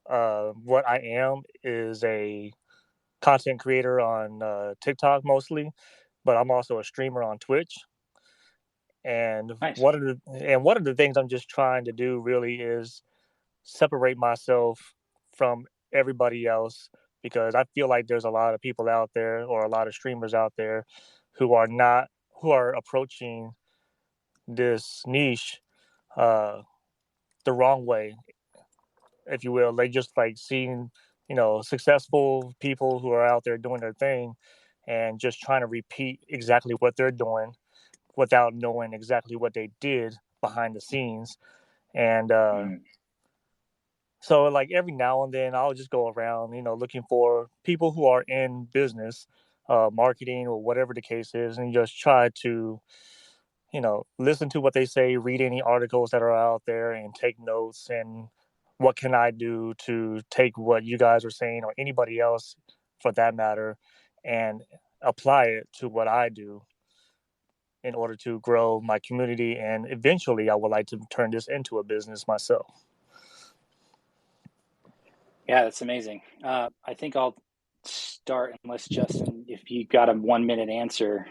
What I am is a content creator on TikTok mostly, but I'm also a streamer on Twitch. And nice. one of the things I'm just trying to do really is separate myself from everybody else, because I feel like there's a lot of people out there, or a lot of streamers out there, who are approaching this niche the wrong way, if you will. They just like seeing, you know, successful people who are out there doing their thing and just trying to repeat exactly what they're doing without knowing exactly what they did behind the scenes. And so like every now and then I'll just go around, you know, looking for people who are in business, marketing or whatever the case is, and just try to, you know, listen to what they say, read any articles that are out there and take notes, and what can I do to take what you guys are saying, or anybody else for that matter, and apply it to what I do in order to grow my community. And eventually I would like to turn this into a business myself. Yeah, that's amazing. I think I'll start, unless Justin, if you got a 1 minute answer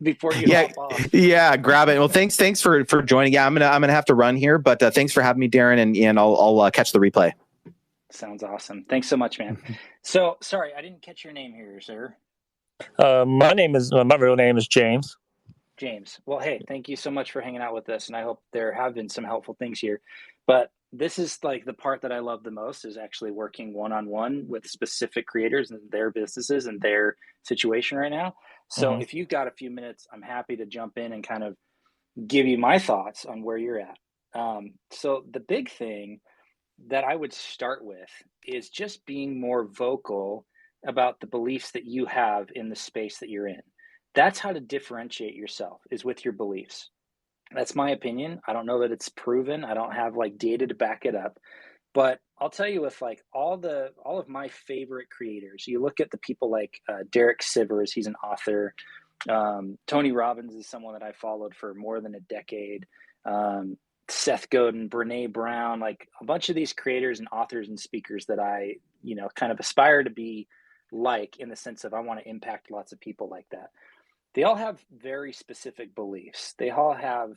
before you hop off. Yeah, grab it. Well, thanks for joining. Yeah, I'm gonna have to run here, but thanks for having me, Darren, and I'll catch the replay. Sounds awesome. Thanks so much, man. So sorry, I didn't catch your name here, sir. My real name is James. James. Well, hey, thank you so much for hanging out with us, and I hope there have been some helpful things here. But this is like the part that I love the most, is actually working one-on-one with specific creators and their businesses and their situation right now. So if you've got a few minutes, I'm happy to jump in and kind of give you my thoughts on where you're at. So the big thing that I would start with is just being more vocal about the beliefs that you have in the space that you're in. That's how to differentiate yourself, is with your beliefs. That's my opinion. I don't know that it's proven. I don't have like data to back it up, but I'll tell you, with like all of my favorite creators, you look at the people like Derek Sivers, he's an author. Tony Robbins is someone that I followed for more than a decade. Seth Godin, Brene Brown, like a bunch of these creators and authors and speakers that I, you know, kind of aspire to be like, in the sense of I want to impact lots of people like that. They all have very specific beliefs. They all have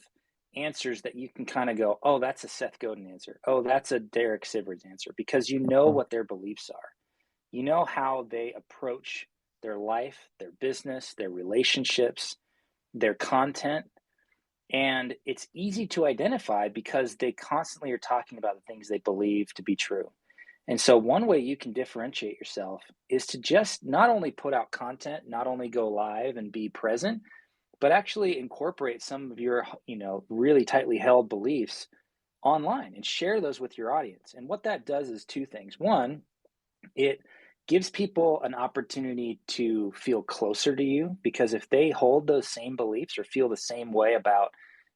answers that you can kind of go, oh, that's a Seth Godin answer. Oh, that's a Derek Sivers answer, because you know what their beliefs are. You know how they approach their life, their business, their relationships, their content. And it's easy to identify because they constantly are talking about the things they believe to be true. And so one way you can differentiate yourself is to just not only put out content, not only go live and be present, but actually incorporate some of your, you know, really tightly held beliefs online and share those with your audience. And what that does is two things. One, it gives people an opportunity to feel closer to you, because if they hold those same beliefs or feel the same way about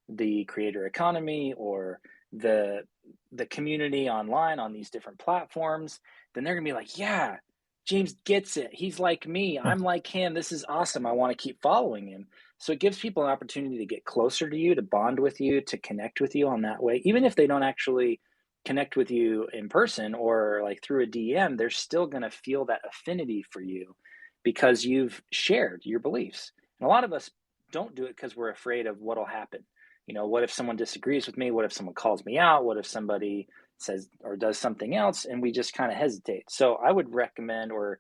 the creator economy or the community online on these different platforms, then they're gonna be like, yeah, James gets it. He's like me. I'm like him. This is awesome. I want to keep following him. So it gives people an opportunity to get closer to you, to bond with you, to connect with you on that way. Even if they don't actually connect with you in person or like through a DM, they're still going to feel that affinity for you because you've shared your beliefs. And a lot of us don't do it because we're afraid of what'll happen. What if someone disagrees with me? What if someone calls me out? What if somebody says or does something else, and we just kind of hesitate? So I would recommend or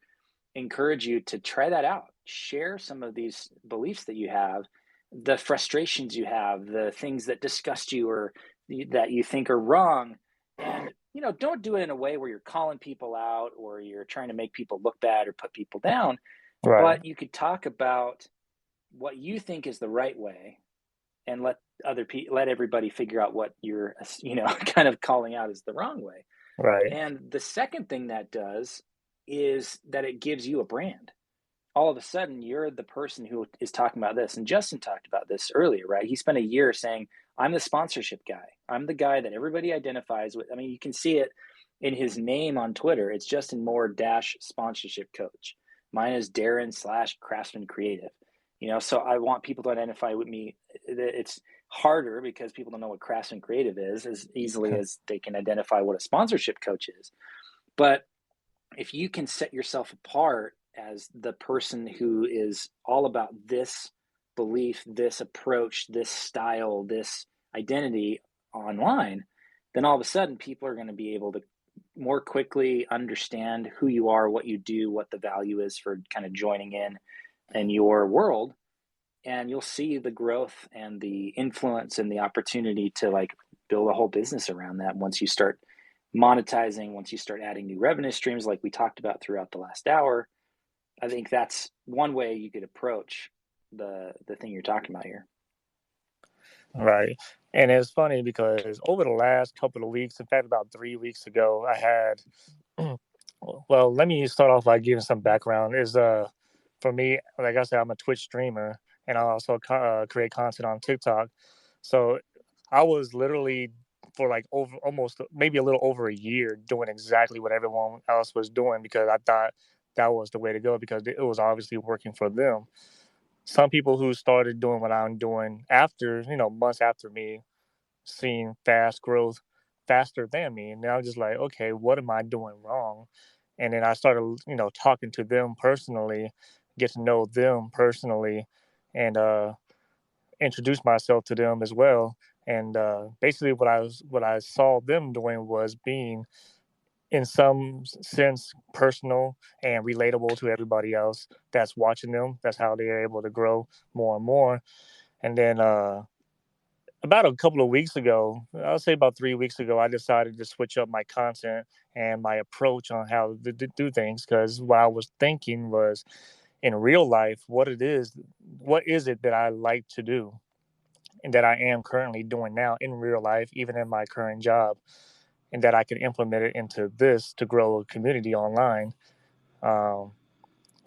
encourage you to try that out. Share some of these beliefs that you have, the frustrations you have, the things that disgust you or that you think are wrong. And don't do it in a way where you're calling people out or you're trying to make people look bad or put people down. Right. But you could talk about what you think is the right way and let everybody figure out what you're kind of calling out as the wrong way. Right. And the second thing that does is that it gives you a brand. All of a sudden you're the person who is talking about this. And Justin talked about this earlier, right? He spent a year saying, I'm the sponsorship guy. I'm the guy that everybody identifies with. I mean, you can see it in his name on Twitter. It's Justin Moore - sponsorship coach. Mine is Darren / Craftsman Creative. So I want people to identify with me. It's harder because people don't know what Craftsman Creative is as easily as they can identify what a sponsorship coach is. But if you can set yourself apart as the person who is all about this belief, this approach, this style, this identity online, then all of a sudden people are going to be able to more quickly understand who you are, what you do, what the value is for kind of joining in your world. And you'll see the growth and the influence and the opportunity to like build a whole business around that once you start monetizing, once you start adding new revenue streams like we talked about throughout the last hour. I think that's one way you could approach the thing you're talking about here. Right. And it's funny because over the last couple of weeks, in fact, about 3 weeks ago, I had, well, let me start off by giving some background. For me, like I said, I'm a Twitch streamer and I also create content on TikTok. So I was literally for like almost maybe a little over a year doing exactly what everyone else was doing because I thought that was the way to go because it was obviously working for them. Some people who started doing what I'm doing after, months after me, seeing fast growth faster than me. And now I'm just like, okay, what am I doing wrong? And then I started, talking to them personally, get to know them personally, and introduce myself to them as well. And basically, what I saw them doing was being, in some sense, personal and relatable to everybody else that's watching them. That's how they're able to grow more and more. And then about a couple of weeks ago, I'll say about 3 weeks ago, I decided to switch up my content and my approach on how to do things. Because what I was thinking was, in real life, what is it that I like to do and that I am currently doing now in real life, even in my current job, and that I can implement it into this to grow a community online,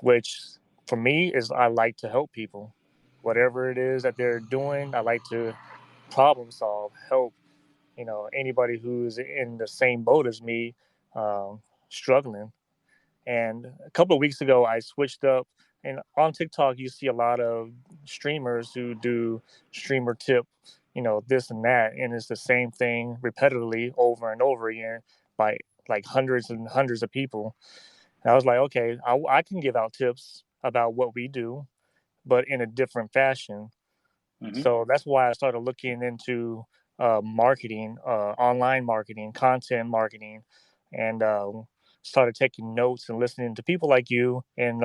which for me is I like to help people. Whatever it is that they're doing, I like to problem solve, help, anybody who's in the same boat as me, struggling. And a couple of weeks ago, I switched up. And on TikTok, you see a lot of streamers who do streamer tip, this and that. And it's the same thing repetitively over and over again by like hundreds and hundreds of people. And I was like, okay, I can give out tips about what we do, but in a different fashion. Mm-hmm. So that's why I started looking into marketing, online marketing, content marketing, and started taking notes and listening to people like you and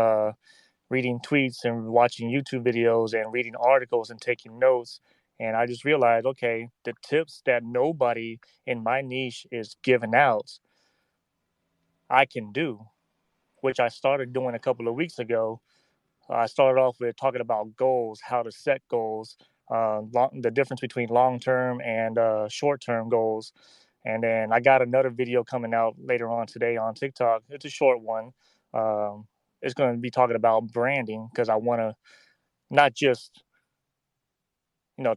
reading tweets and watching YouTube videos and reading articles and taking notes. And I just realized, okay, the tips that nobody in my niche is giving out, I can do, which I started doing a couple of weeks ago. I started off with talking about goals, how to set goals, the difference between long-term and short-term goals. And then I got another video coming out later on today on TikTok. It's a short one. Um, it's going to be talking about branding because I want to not just,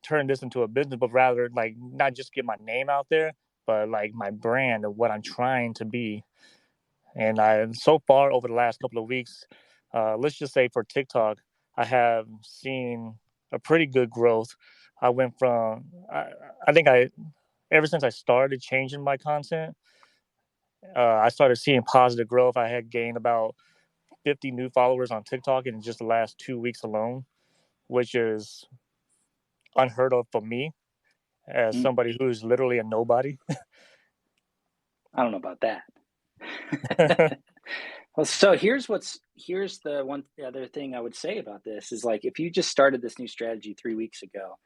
turn this into a business, but rather like not just get my name out there, but like my brand of what I'm trying to be. And so far over the last couple of weeks, let's just say for TikTok, I have seen a pretty good growth. I went from, I think ever since I started changing my content, I started seeing positive growth. I had gained about 50 new followers on TikTok in just the last 2 weeks alone, which is unheard of for me as somebody who's literally a nobody. I don't know about that. Well, so here's the other thing I would say about this is, like, if you just started this new strategy 3 weeks ago,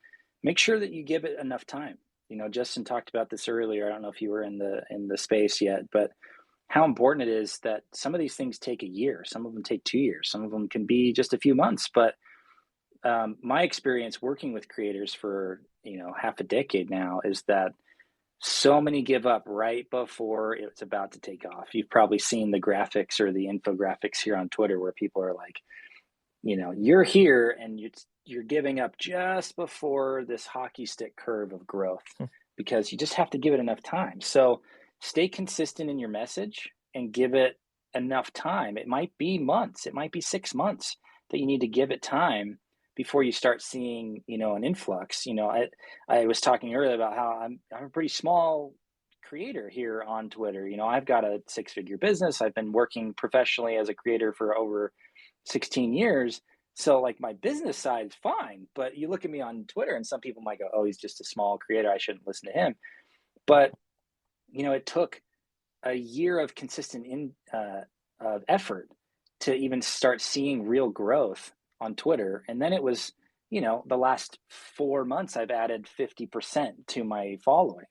make sure that you give it enough time. Justin talked about this earlier. I don't know if you were in the space yet, but how important it is that some of these things take a year, some of them take 2 years, some of them can be just a few months. But my experience working with creators for half a decade now is that so many give up right before it's about to take off. You've probably seen the graphics or the infographics here on Twitter where people are like, you're here and you're giving up just before this hockey stick curve of growth, because you just have to give it enough time. So stay consistent in your message and give it enough time. It might be months, it might be 6 months that you need to give it time before you start seeing, an influx. I was talking earlier about how I'm a pretty small creator here on Twitter. I've got a 6-figure business. I've been working professionally as a creator for over 16 years. So, like, my business side is fine, but you look at me on Twitter and some people might go, oh, he's just a small creator, I shouldn't listen to him. But, it took a year of consistent of effort to even start seeing real growth on Twitter. And then it was, the last 4 months, I've added 50% to my following,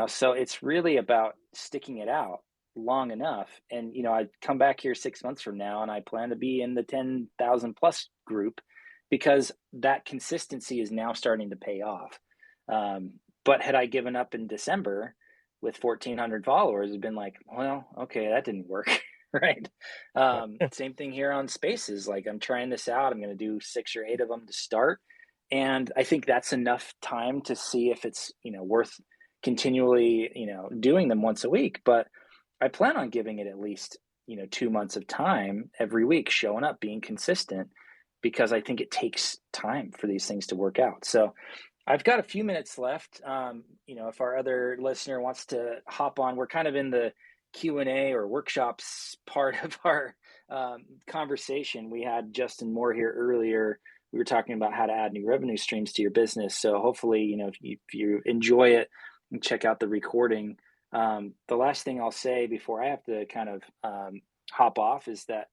so it's really about sticking it out long enough. And, I come back here 6 months from now and I plan to be in the 10,000 plus group, because that consistency is now starting to pay off. But had I given up in December with 1,400 followers, it'd been like, well, okay, that didn't work. Right. Same thing here on Spaces. Like, I'm trying this out. I'm going to do 6 or 8 of them to start. And I think that's enough time to see if it's, worth continually, doing them once a week. But I plan on giving it at least, 2 months of time every week, showing up, being consistent, because I think it takes time for these things to work out. So I've got a few minutes left. If our other listener wants to hop on, we're kind of in the Q&A or workshops part of our conversation. We had Justin Moore here earlier. We were talking about how to add new revenue streams to your business. So hopefully, if you enjoy it, and check out the recording. The last thing I'll say before I have to kind of hop off is that,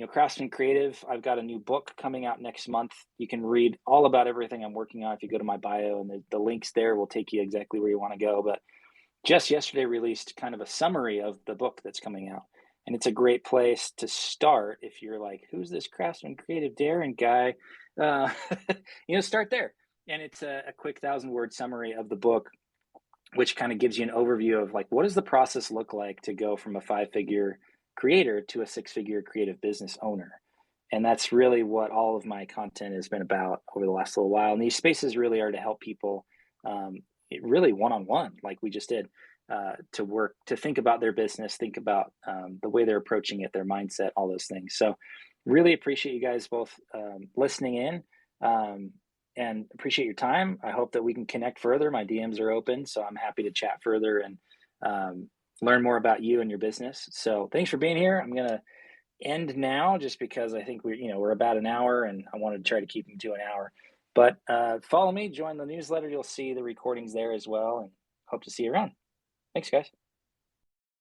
Craftsman Creative, I've got a new book coming out next month. You can read all about everything I'm working on if you go to my bio, and the links there will take you exactly where you want to go. But just yesterday released kind of a summary of the book that's coming out. And it's a great place to start if you're like, who's this Craftsman Creative Darren guy? Start there. And it's a quick 1,000-word summary of the book, which kind of gives you an overview of, like, what does the process look like to go from a 5-figure creator to a 6-figure creative business owner. And that's really what all of my content has been about over the last little while. And these spaces really are to help people really one-on-one, like we just did, to think about their business, think about the way they're approaching it, their mindset, all those things. So really appreciate you guys both listening in and appreciate your time. I hope that we can connect further. My DMs are open, so I'm happy to chat further and learn more about you and your business. So thanks for being here. I'm going to end now just because I think we're about an hour and I wanted to try to keep them to an hour. But follow me, join the newsletter. You'll see the recordings there as well, and hope to see you around. Thanks, guys.